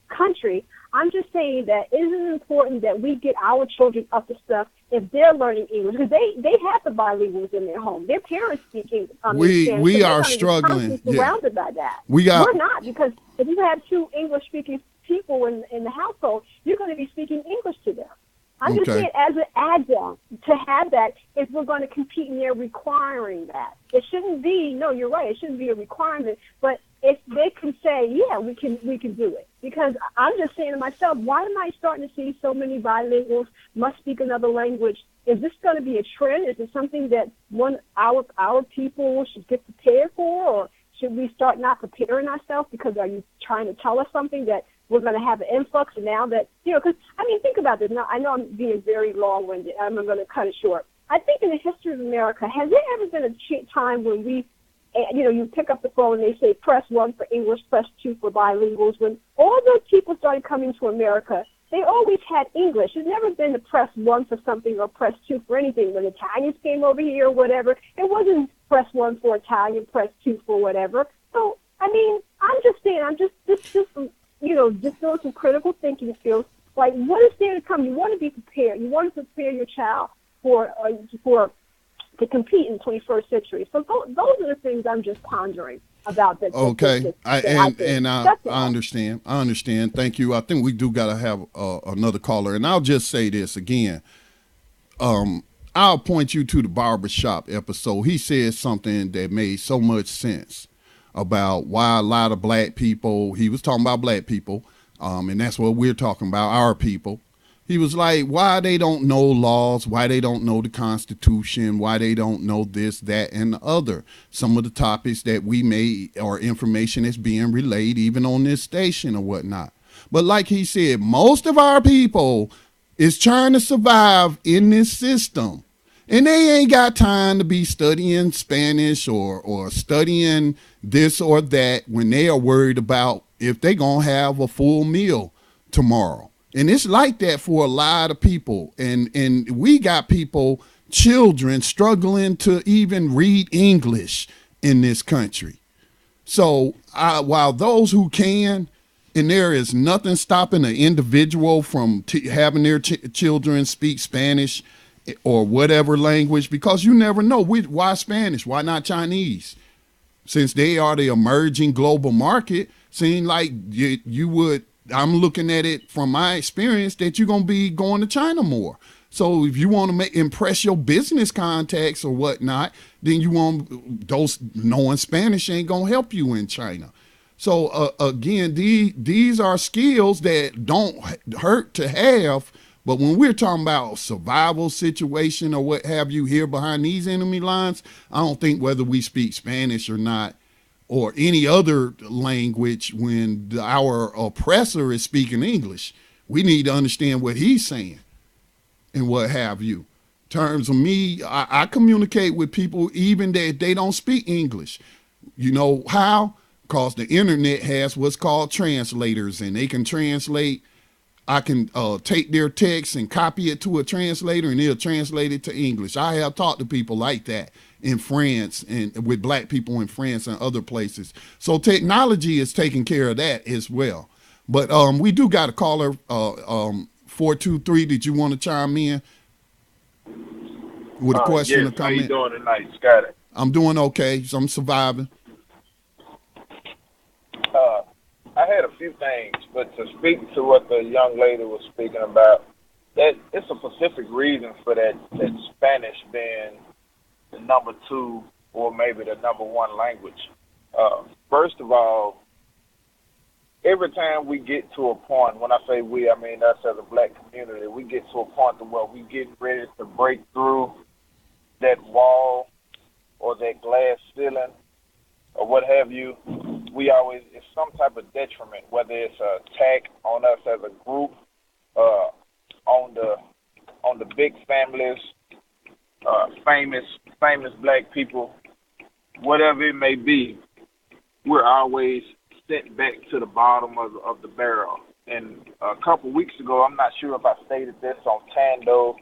H: country, I'm just saying that it is important that we get our children up to stuff if they're learning English, because they have the bilinguals in their home. Their parents speak English.
A: We are struggling.
H: Surrounded by that. We're not, because if you have two English-speaking people in the household, you're going to be speaking English to them. I'm just saying, as an adjunct, to have that, if we're going to compete and they're requiring that. It shouldn't be, no, you're right, it shouldn't be a requirement, but if they can say, yeah, we can do it. Because I'm just saying to myself, why am I starting to see so many bilinguals must speak another language? Is this going to be a trend? Is it something that our people should get prepared for, or should we start not preparing ourselves? Because are you trying to tell us something that we're going to have an influx now that, because, I mean, think about this. Now, I know I'm being very long-winded. I'm going to cut it short. I think in the history of America, has there ever been a time when we, you pick up the phone and they say, press 1 for English, press 2 for bilinguals. When all those people started coming to America, they always had English. There's never been to press 1 for something or press 2 for anything. When Italians came over here or whatever, it wasn't press 1 for Italian, press 2 for whatever. So, I mean, I'm just saying, just doing some critical thinking skills. Like, what is there to come? You want to be prepared. You want to prepare your child for to compete in the 21st century. So those are the things I'm just pondering about that.
A: Okay, I understand. I understand. Thank you. I think we do got to have another caller, and I'll just say this again. I'll point you to the barbershop episode. He said something that made so much sense about why a lot of black people. He was talking about black people, and that's what we're talking about. Our people. He was like, why they don't know laws, why they don't know the Constitution, why they don't know this, that, and the other. Some of the topics that we made or information that's being relayed even on this station or whatnot. But like he said, most of our people is trying to survive in this system. And they ain't got time to be studying Spanish or studying this or that when they are worried about if they're going to have a full meal tomorrow. And it's like that for a lot of people. And we got people, children, struggling to even read English in this country. So while those who can, and there is nothing stopping an individual from having their children speak Spanish or whatever language, because you never know. Why Spanish? Why not Chinese? Since they are the emerging global market, seem like you would. I'm looking at it from my experience that you're going to be going to China more. So if you want to impress your business contacts or whatnot, then you want those knowing Spanish ain't going to help you in China. So again, these are skills that don't hurt to have. But when we're talking about survival situation or what have you here behind these enemy lines, I don't think whether we speak Spanish or not, or any other language, when our oppressor is speaking English, we need to understand what he's saying and what have you. In terms of me, I communicate with people even that they don't speak English. You know how? Because the internet has what's called translators, and they can translate. I can take their text and copy it to a translator, and they'll translate it to English. I have talked to people like that in France and with black people in France and other places. So technology is taking care of that as well. But we do got a caller, 423. Did you want to chime in with a question or comment?
I: How you doing tonight, Scotty?
A: I'm doing okay. So I'm surviving.
I: I had a few things, but to speak to what the young lady was speaking about, that it's a specific reason for that Spanish being the number 2 or maybe the number 1 language. First of all, every time we get to a point, when I say we, I mean us as a black community, we get to a point to where we getting ready to break through that wall or that glass ceiling or what have you. We always, it's some type of detriment, whether it's an attack on us as a group, on the big families, famous black people, whatever it may be, we're always sent back to the bottom of the barrel. And a couple weeks ago, I'm not sure if I stated this on Tando.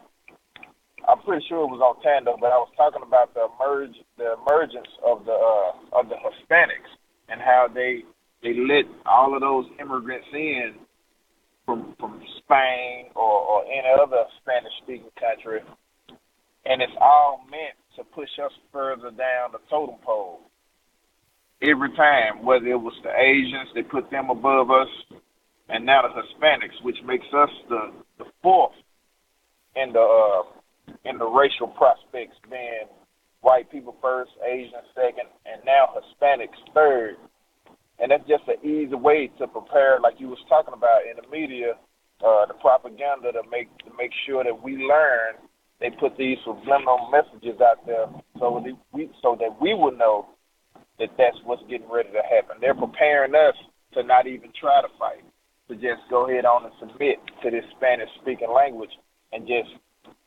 I: I'm pretty sure it was on Tando, but I was talking about the emergence of the Hispanics and how they let all of those immigrants in from Spain or any other Spanish-speaking country, and it's all meant to push us further down the totem pole. Every time, whether it was the Asians, they put them above us, and now the Hispanics, which makes us the fourth in the racial prospects, being white people first, Asians second, and now Hispanics third. And that's just an easy way to prepare, like you was talking about in the media, the propaganda to make sure that we learn. They put these subliminal messages out there so that we will know that that's what's getting ready to happen. They're preparing us to not even try to fight, to just go ahead on and submit to this Spanish-speaking language and just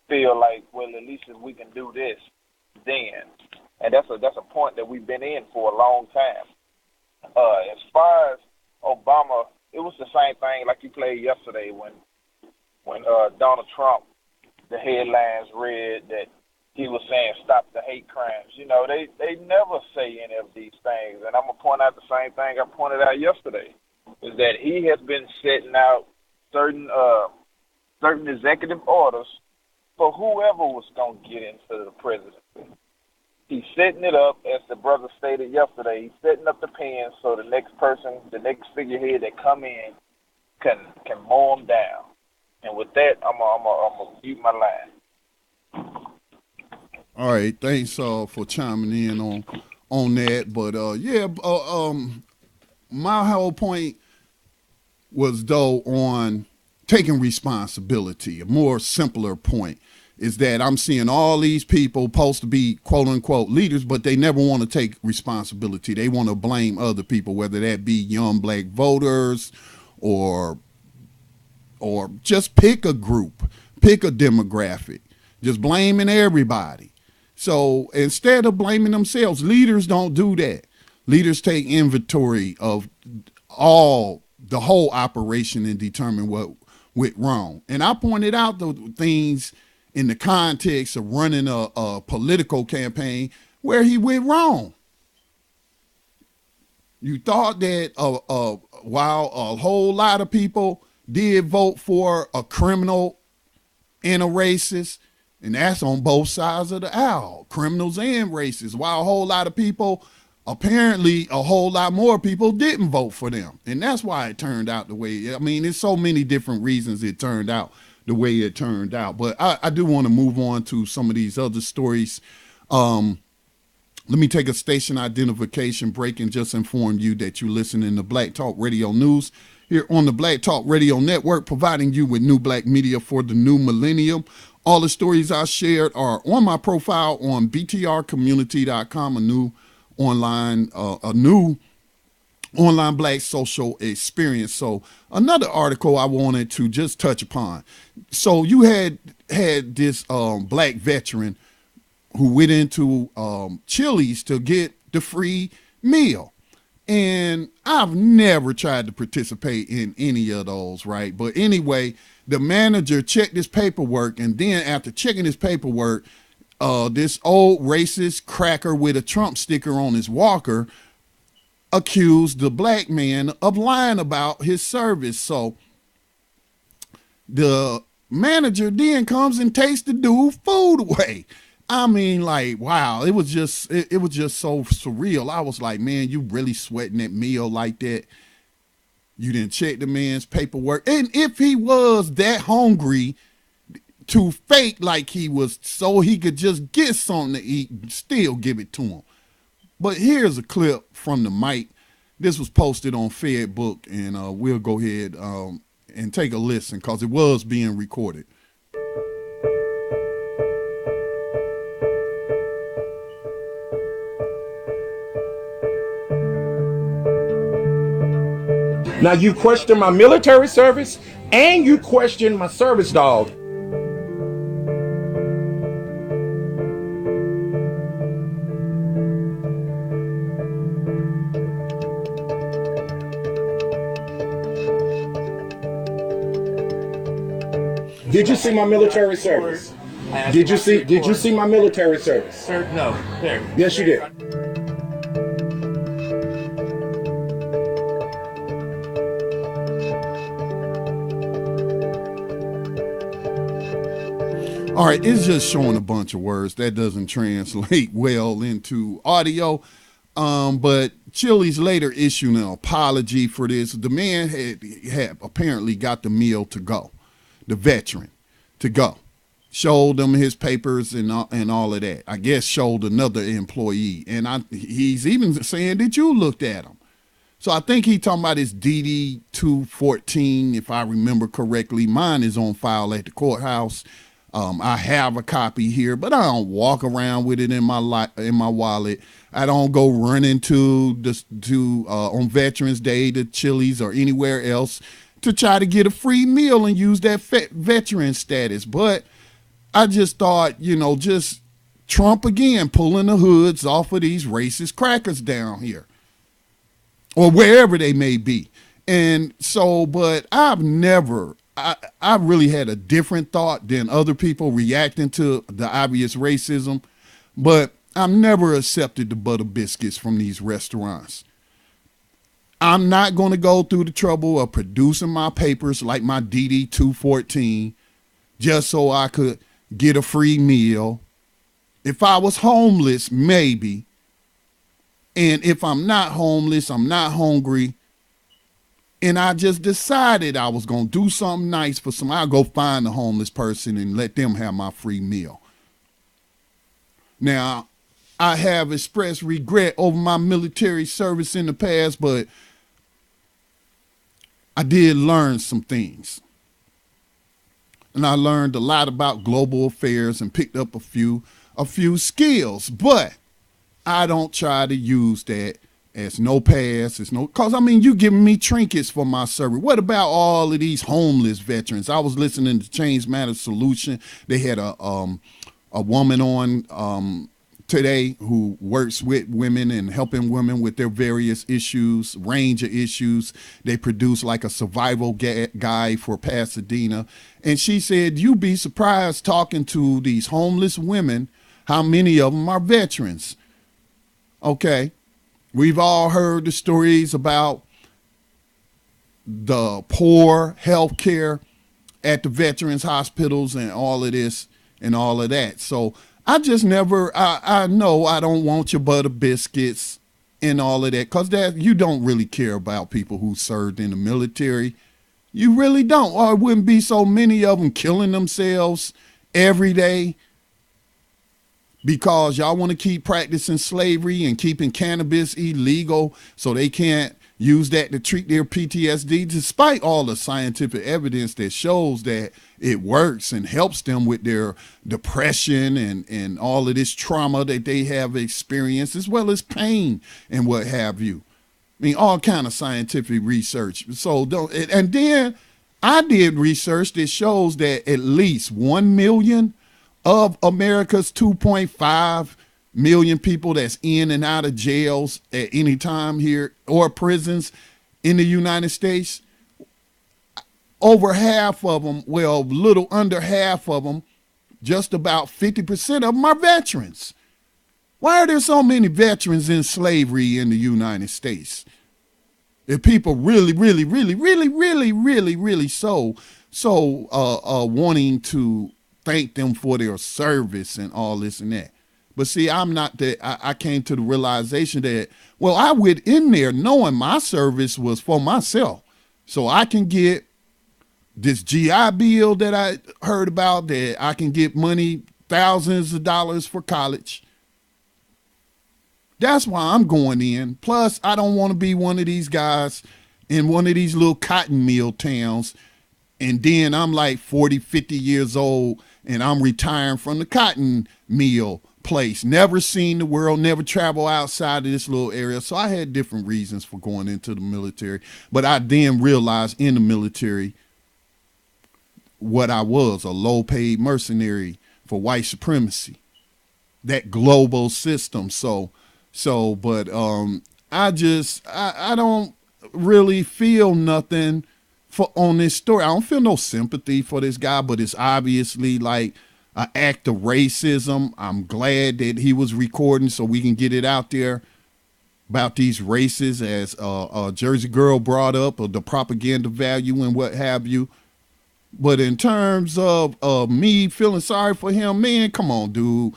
I: feel like, well, at least if we can do this, then. And that's a point that we've been in for a long time. As far as Obama, it was the same thing like you played yesterday when Donald Trump, the headlines read that he was saying stop the hate crimes. You know, they never say any of these things. And I'm going to point out the same thing I pointed out yesterday, is that he has been setting out certain certain executive orders for whoever was going to get into the presidency. He's setting it up, as the brother stated yesterday. He's setting up the pen so the next person, the next figurehead that come in, can mow him down. And with that, I'm gonna mute my line.
A: All right, thanks for chiming in on that. But my whole point was though on taking responsibility. A more simpler point is that I'm seeing all these people supposed to be quote unquote leaders, but they never want to take responsibility. They want to blame other people, whether that be young black voters or just pick a group, pick a demographic, just blaming everybody. So instead of blaming themselves, leaders don't do that. Leaders take inventory of the whole operation and determine what went wrong. And I pointed out the things in the context of running a political campaign where he went wrong. You thought that while a whole lot of people did vote for a criminal and a racist, and that's on both sides of the aisle, criminals and racists, while a whole lot of people, apparently a whole lot more people didn't vote for them. And that's why it turned out the way, I mean, there's so many different reasons it turned out the way it turned out. But I do want to move on to some of these other stories. Let me take a station identification break and just inform you that you're listening to Black Talk Radio News here on the Black Talk Radio Network, providing you with new black media for the new millennium. All the stories I shared are on my profile on btrcommunity.com, a new online black social experience. So another article I wanted to just touch upon. So you had this black veteran who went into Chili's to get the free meal. And I've never tried to participate in any of those, right? But anyway, the manager checked his paperwork, and then after checking his paperwork, this old racist cracker with a Trump sticker on his walker accused the black man of lying about his service. So the manager then comes and takes the dude's food away. I mean, like, wow, it was just so surreal. I was like, man, you really sweating that meal like that? You didn't check the man's paperwork. And if he was that hungry to fake like he was so he could just get something to eat and still give it to him. But here's a clip from the mic. This was posted on Fedbook, and we'll go ahead and take a listen because it was being recorded.
J: Now you question my military service and you question my service dog. Did you see my military service? Did you see my military service?
K: Sir, no. There.
J: Yes, you did.
A: All right, it's just showing a bunch of words. That doesn't translate well into audio. But Chili's later issued an apology for this. The man had apparently got the meal to go, the veteran to go. Showed them his papers and all of that. I guess showed another employee. And he's even saying that you looked at him. So I think he talking about his DD 214, if I remember correctly. Mine is on file at the courthouse. I have a copy here, but I don't walk around with it in my wallet. I don't go running on Veterans Day to Chili's or anywhere else to try to get a free meal and use that veteran status. But I just thought, just Trump again pulling the hoods off of these racist crackers down here or wherever they may be. And so, but I really had a different thought than other people reacting to the obvious racism, but I've never accepted the butter biscuits from these restaurants. I'm not going to go through the trouble of producing my papers like my DD 214 just so I could get a free meal. If I was homeless, maybe. And if I'm not homeless, I'm not hungry, and I just decided I was going to do something nice for somebody, I'll go find a homeless person and let them have my free meal. Now, I have expressed regret over my military service in the past, but I did learn some things. And I learned a lot about global affairs and picked up a few skills, but I don't try to use that as no pass, cause I mean, you giving me trinkets for my service. What about all of these homeless veterans? I was listening to Change Matters Solution. They had a woman on today who works with women and helping women with their various issues, range of issues. They produce like a survival guide for Pasadena. And she said, you'd be surprised talking to these homeless women, how many of them are veterans. Okay. We've all heard the stories about the poor health care at the veterans hospitals and all of this and all of that. So I just never, I know I don't want your butter biscuits and all of that, because that you don't really care about people who served in the military. You really don't, or it wouldn't be so many of them killing themselves every day because y'all want to keep practicing slavery and keeping cannabis illegal so they can't use that to treat their PTSD, despite all the scientific evidence that shows that it works and helps them with their depression and all of this trauma that they have experienced, as well as pain and what have you. I mean, all kind of scientific research. So and then I did research that shows that at least 1 million of America's 2.5 million people that's in and out of jails at any time here, or prisons in the United States, over half of them, well, little under half of them, just about 50% of them are veterans. Why are there so many veterans in slavery in the United States? If people really so wanting to thank them for their service and all this and that. But see, I'm not that. I came to the realization that, well, I went in there knowing my service was for myself. So I can get this GI Bill that I heard about, that I can get money, thousands of dollars for college. That's why I'm going in. Plus, I don't want to be one of these guys in one of these little cotton mill towns. And then I'm like 40, 50 years old and I'm retiring from the cotton mill place. Never seen the world, never travel outside of this little area. So I had different reasons for going into the military. But I then realized in the military what I was, a low-paid mercenary for white supremacy, that global system. But I don't really feel nothing on this story. I don't feel no sympathy for this guy, but it's obviously like an act of racism. I'm glad that he was recording so we can get it out there about these races, as a Jersey Girl brought up, or the propaganda value and what have you. But in terms of me feeling sorry for him, man, come on, dude.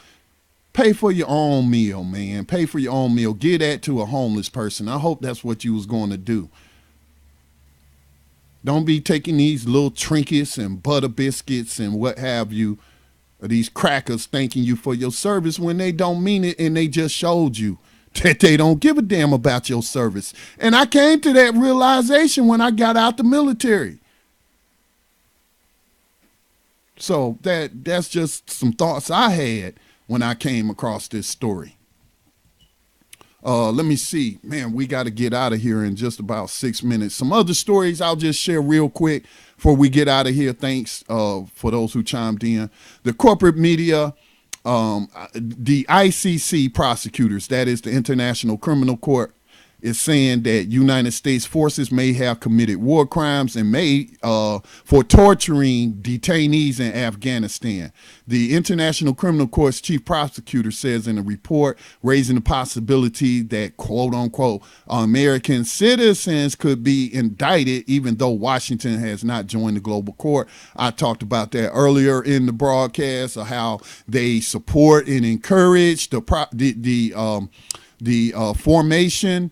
A: Pay for your own meal, man. Pay for your own meal. Give that to a homeless person. I hope that's what you was going to do. Don't be taking these little trinkets and butter biscuits and what have you, or these crackers thanking you for your service when they don't mean it, and they just showed you that they don't give a damn about your service. And I came to that realization when I got out the military. So that's just some thoughts I had when I came across this story. Let me see. Man, we got to get out of here in just about 6 minutes. Some other stories I'll just share real quick before we get out of here. Thanks for those who chimed in. The corporate media, the ICC prosecutors, that is the International Criminal Court, is saying that United States forces may have committed war crimes and may for torturing detainees in Afghanistan. The International Criminal Court's chief prosecutor says in a report raising the possibility that, quote unquote, American citizens could be indicted even though Washington has not joined the global court. I talked about that earlier in the broadcast of how they support and encourage the formation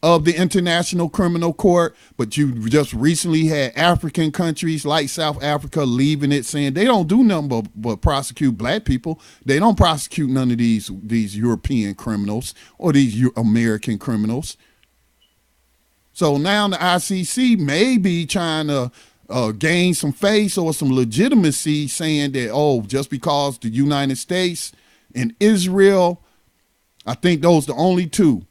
A: of the International Criminal Court, but you just recently had African countries like South Africa leaving it, saying they don't do nothing but prosecute black people. They don't prosecute none of these European criminals or these American criminals. So now the ICC may be trying to gain some face or some legitimacy, saying that, oh, just because the United States and Israel, I think those the only two,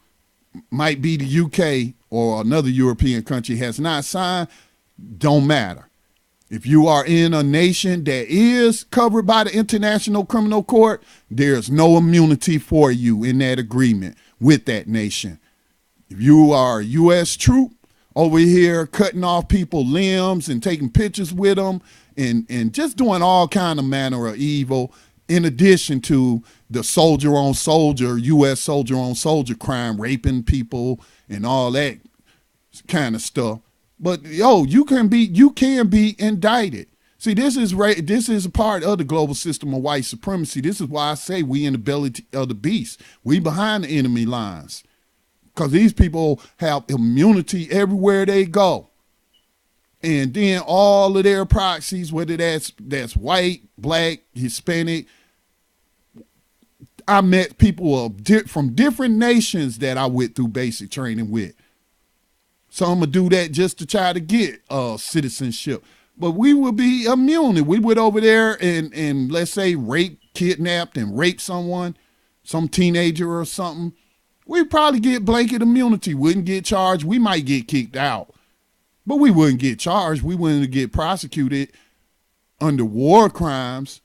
A: might be the UK or another European country, has not signed, don't matter. If you are in a nation that is covered by the International Criminal Court, there's no immunity for you in that agreement with that nation. If you are a U.S. troop over here cutting off people's limbs and taking pictures with them and just doing all kind of manner of evil, in addition to the soldier on soldier, U.S. soldier on soldier crime, raping people and all that kind of stuff. But you can be indicted. See, this is a part of the global system of white supremacy. This is why I say we in the belly of the beast. We behind the enemy lines, because these people have immunity everywhere they go. And then all of their proxies, whether that's white, black, Hispanic. I met people from different nations that I went through basic training with. Some would do that just to try to get citizenship. But we would be immune. If we went over there and let's say kidnapped and raped someone, some teenager or something, we'd probably get blanket immunity. Wouldn't get charged. We might get kicked out. But we wouldn't get charged. We wouldn't get prosecuted under war crimes.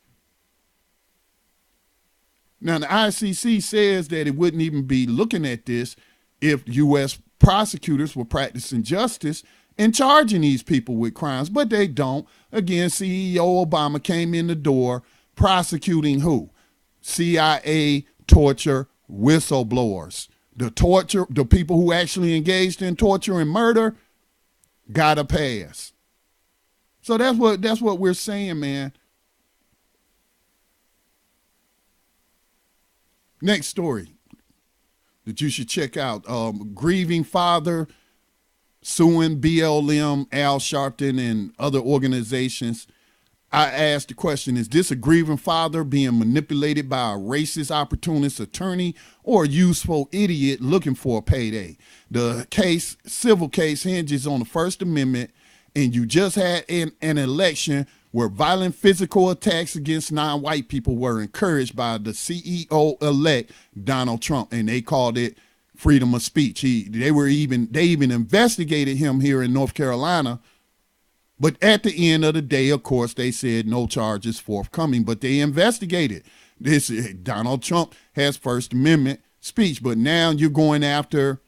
A: Now, the ICC says that it wouldn't even be looking at this if U.S. prosecutors were practicing justice and charging these people with crimes, but they don't. Again, CEO Obama came in the door prosecuting who? CIA torture whistleblowers. The people who actually engaged in torture and murder got a pass. So that's what we're saying, man. Next story that you should check out. Grieving father suing BLM, Al Sharpton, and other organizations. I asked the question, is this a grieving father being manipulated by a racist opportunist attorney or a useful idiot looking for a payday? The civil case hinges on the First Amendment, and you just had an election where violent physical attacks against non-white people were encouraged by the CEO-elect Donald Trump, and they called it freedom of speech. They even investigated him here in North Carolina, but at the end of the day, of course, they said no charges forthcoming, but they investigated. Donald Trump has First Amendment speech, but now you're going after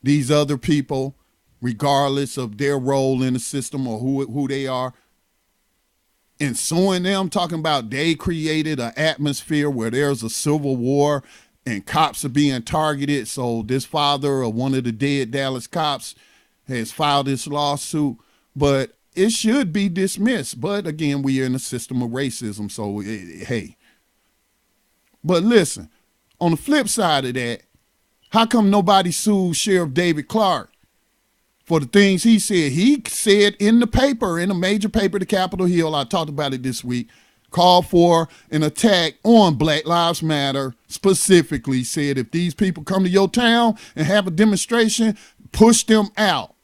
A: these other people, regardless of their role in the system or who they are, and suing them, talking about they created an atmosphere where there's a civil war and cops are being targeted. So this father of one of the dead Dallas cops has filed this lawsuit, but it should be dismissed. But again, we are in a system of racism, so hey. But listen, on the flip side of that, how come nobody sued Sheriff David Clark for the things he said? He said in the paper, in a major paper, the Capitol Hill, I talked about it this week, called for an attack on Black Lives Matter, specifically said if these people come to your town and have a demonstration, push them out.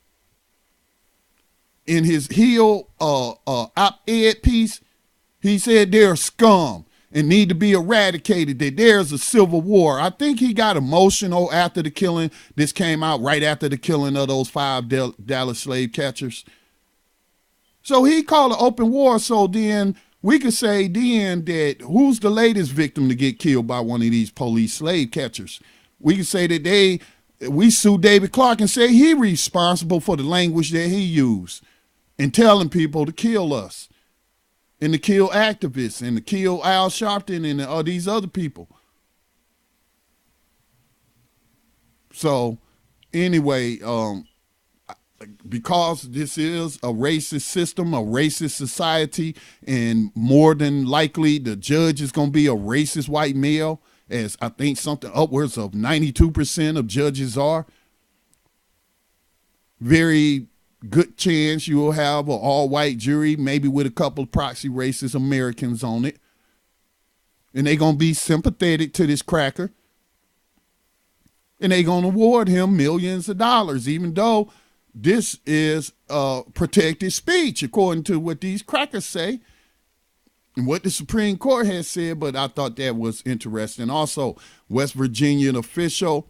A: In his Hill op-ed piece, he said they're scum and need to be eradicated, that there's a civil war. I think he got emotional after the killing. This came out right after the killing of those 5 Dallas slave catchers. So he called an open war. So then we could say then that who's the latest victim to get killed by one of these police slave catchers? We could say that we sue David Clark and say he responsible for the language that he used in telling people to kill us and to kill activists and to kill Al Sharpton and all these other people. So anyway, because this is a racist system, a racist society, and more than likely the judge is going to be a racist white male, as I think something upwards of 92% of judges are, very good chance you will have an all-white jury, maybe with a couple of proxy racist Americans on it. And they're going to be sympathetic to this cracker. And they're going to award him millions of dollars, even though this is protected speech, according to what these crackers say and what the Supreme Court has said. But I thought that was interesting. Also, West Virginia official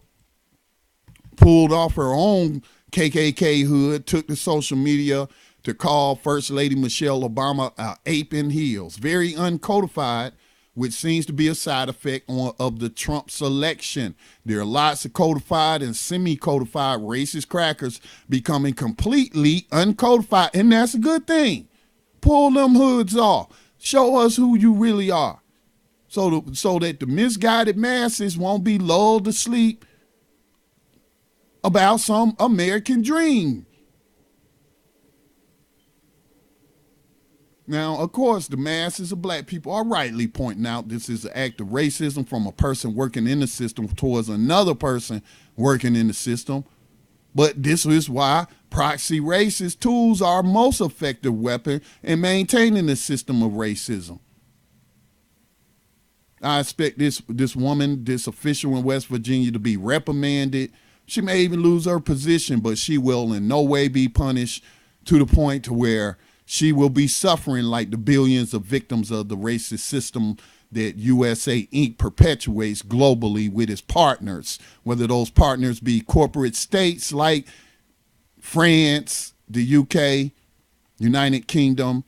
A: pulled off her own KKK hood, took to social media to call First Lady Michelle Obama an ape in heels. Very uncodified, which seems to be a side effect of the Trump selection. There are lots of codified and semi-codified racist crackers becoming completely uncodified, and that's a good thing. Pull them hoods off. Show us who you really are, so that the misguided masses won't be lulled to sleep about some American dream. Now, of course, the masses of black people are rightly pointing out this is an act of racism from a person working in the system towards another person working in the system. But this is why proxy racist tools are most effective weapon in maintaining the system of racism. I expect this woman, this official in West Virginia, to be reprimanded. She may even lose her position, but she will in no way be punished to the point to where she will be suffering like the billions of victims of the racist system that USA Inc. perpetuates globally with its partners, whether those partners be corporate states like France, the UK, United Kingdom,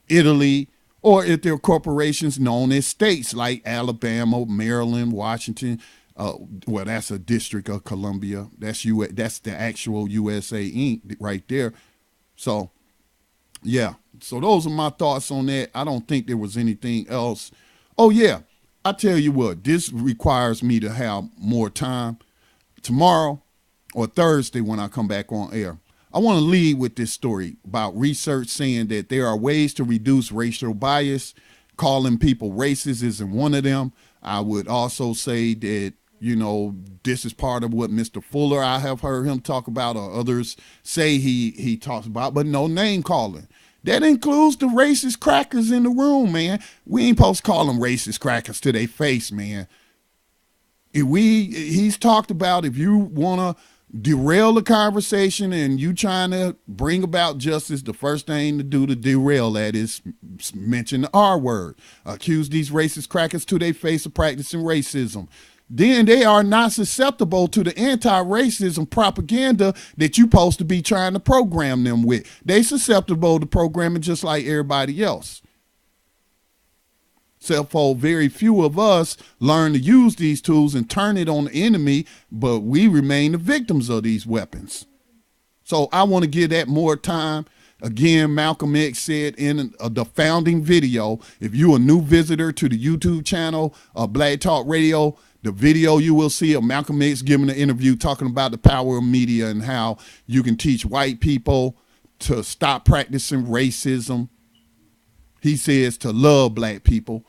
A: Italy, or if they're corporations known as states like Alabama, Maryland, Washington. Well, that's a district of Columbia. That's the actual USA Inc. right there. So, yeah. So those are my thoughts on that. I don't think there was anything else. Oh, yeah. I tell you what, this requires me to have more time tomorrow or Thursday when I come back on air. I want to lead with this story about research saying that there are ways to reduce racial bias. Calling people racist isn't one of them. I would also say that, this is part of what Mr. Fuller, I have heard him talk about, or others say he talks about, but no name calling. That includes the racist crackers in the room, man. We ain't supposed to call them racist crackers to their face, man. He's talked about, if you want to derail the conversation and you trying to bring about justice, the first thing to do to derail that is mention the R word. Accuse these racist crackers to their face of practicing racism. Then they are not susceptible to the anti-racism propaganda that you're supposed to be trying to program them with. They susceptible to programming just like everybody else. Except for very few of us learn to use these tools and turn it on the enemy, but we remain the victims of these weapons. So I want to give that more time. Again, Malcolm X said in the founding video, if you're a new visitor to the YouTube channel, Black Talk Radio, the video you will see of Malcolm X giving an interview talking about the power of media and how you can teach white people to stop practicing racism. He says to love black people.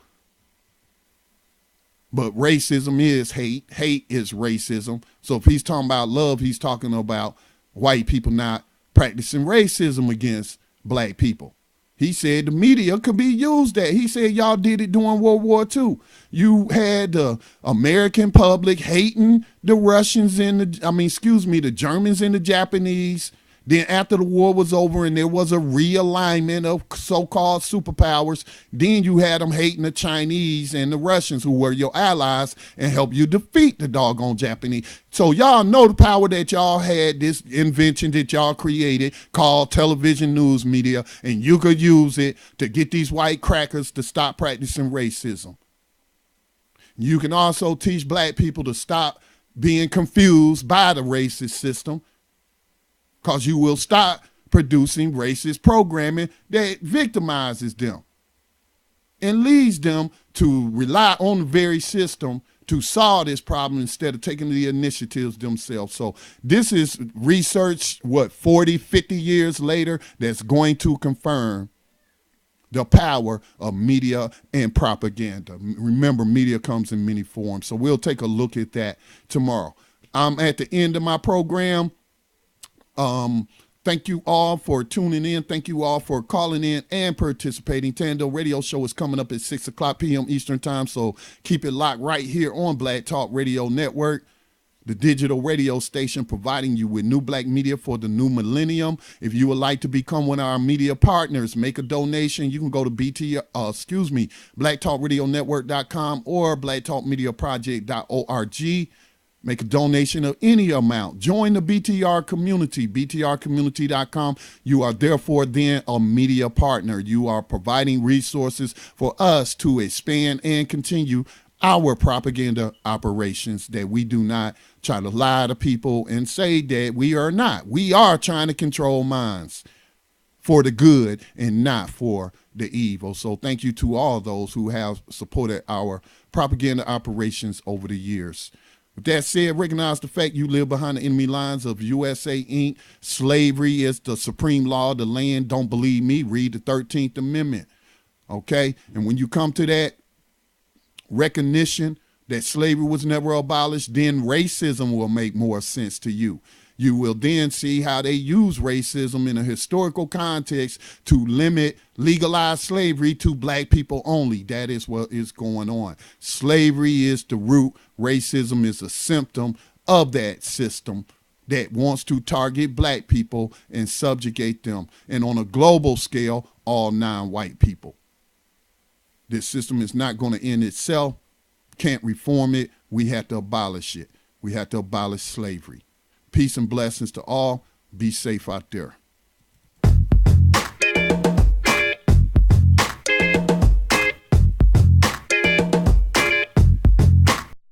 A: But racism is hate. Hate is racism. So if he's talking about love, he's talking about white people not practicing racism against black people. He said the media could be used that. He said y'all did it during World War II. You had the American public hating the Russians the Germans and the Japanese. Then after the war was over and there was a realignment of so-called superpowers, then you had them hating the Chinese and the Russians who were your allies and helped you defeat the doggone Japanese. So y'all know the power that y'all had, this invention that y'all created called television news media, and you could use it to get these white crackers to stop practicing racism. You can also teach black people to stop being confused by the racist system, because you will start producing racist programming that victimizes them and leads them to rely on the very system to solve this problem instead of taking the initiatives themselves. So this is research, 40, 50 years later, that's going to confirm the power of media and propaganda. Remember, media comes in many forms. So we'll take a look at that tomorrow. I'm at the end of my program. Thank you all for tuning in. Thank you all for calling in and participating. Tando Radio Show is coming up at 6 o'clock p.m. Eastern Time, so keep it locked right here on Black Talk Radio Network, the digital radio station providing you with new black media for the new millennium. If you would like to become one of our media partners, make a donation. You can go to blacktalkradionetwork.com or blacktalkmediaproject.org. Make a donation of any amount. Join the BTR community, btrcommunity.com. You are therefore then a media partner. You are providing resources for us to expand and continue our propaganda operations, that we do not try to lie to people and say that we are not. We are trying to control minds for the good and not for the evil. So thank you to all those who have supported our propaganda operations over the years. With that said, recognize the fact you live behind the enemy lines of USA Inc. Slavery is the supreme law of the land. Don't believe me? Read the 13th Amendment. Okay? And when you come to that recognition that slavery was never abolished, then racism will make more sense to you. You will then see how they use racism in a historical context to legalize slavery to black people only. That is what is going on. Slavery is the root. Racism is a symptom of that system that wants to target black people and subjugate them. And on a global scale, all non-white people. This system is not going to end itself. Can't reform it. We have to abolish it. We have to abolish slavery. Peace and blessings to all. Be safe out there.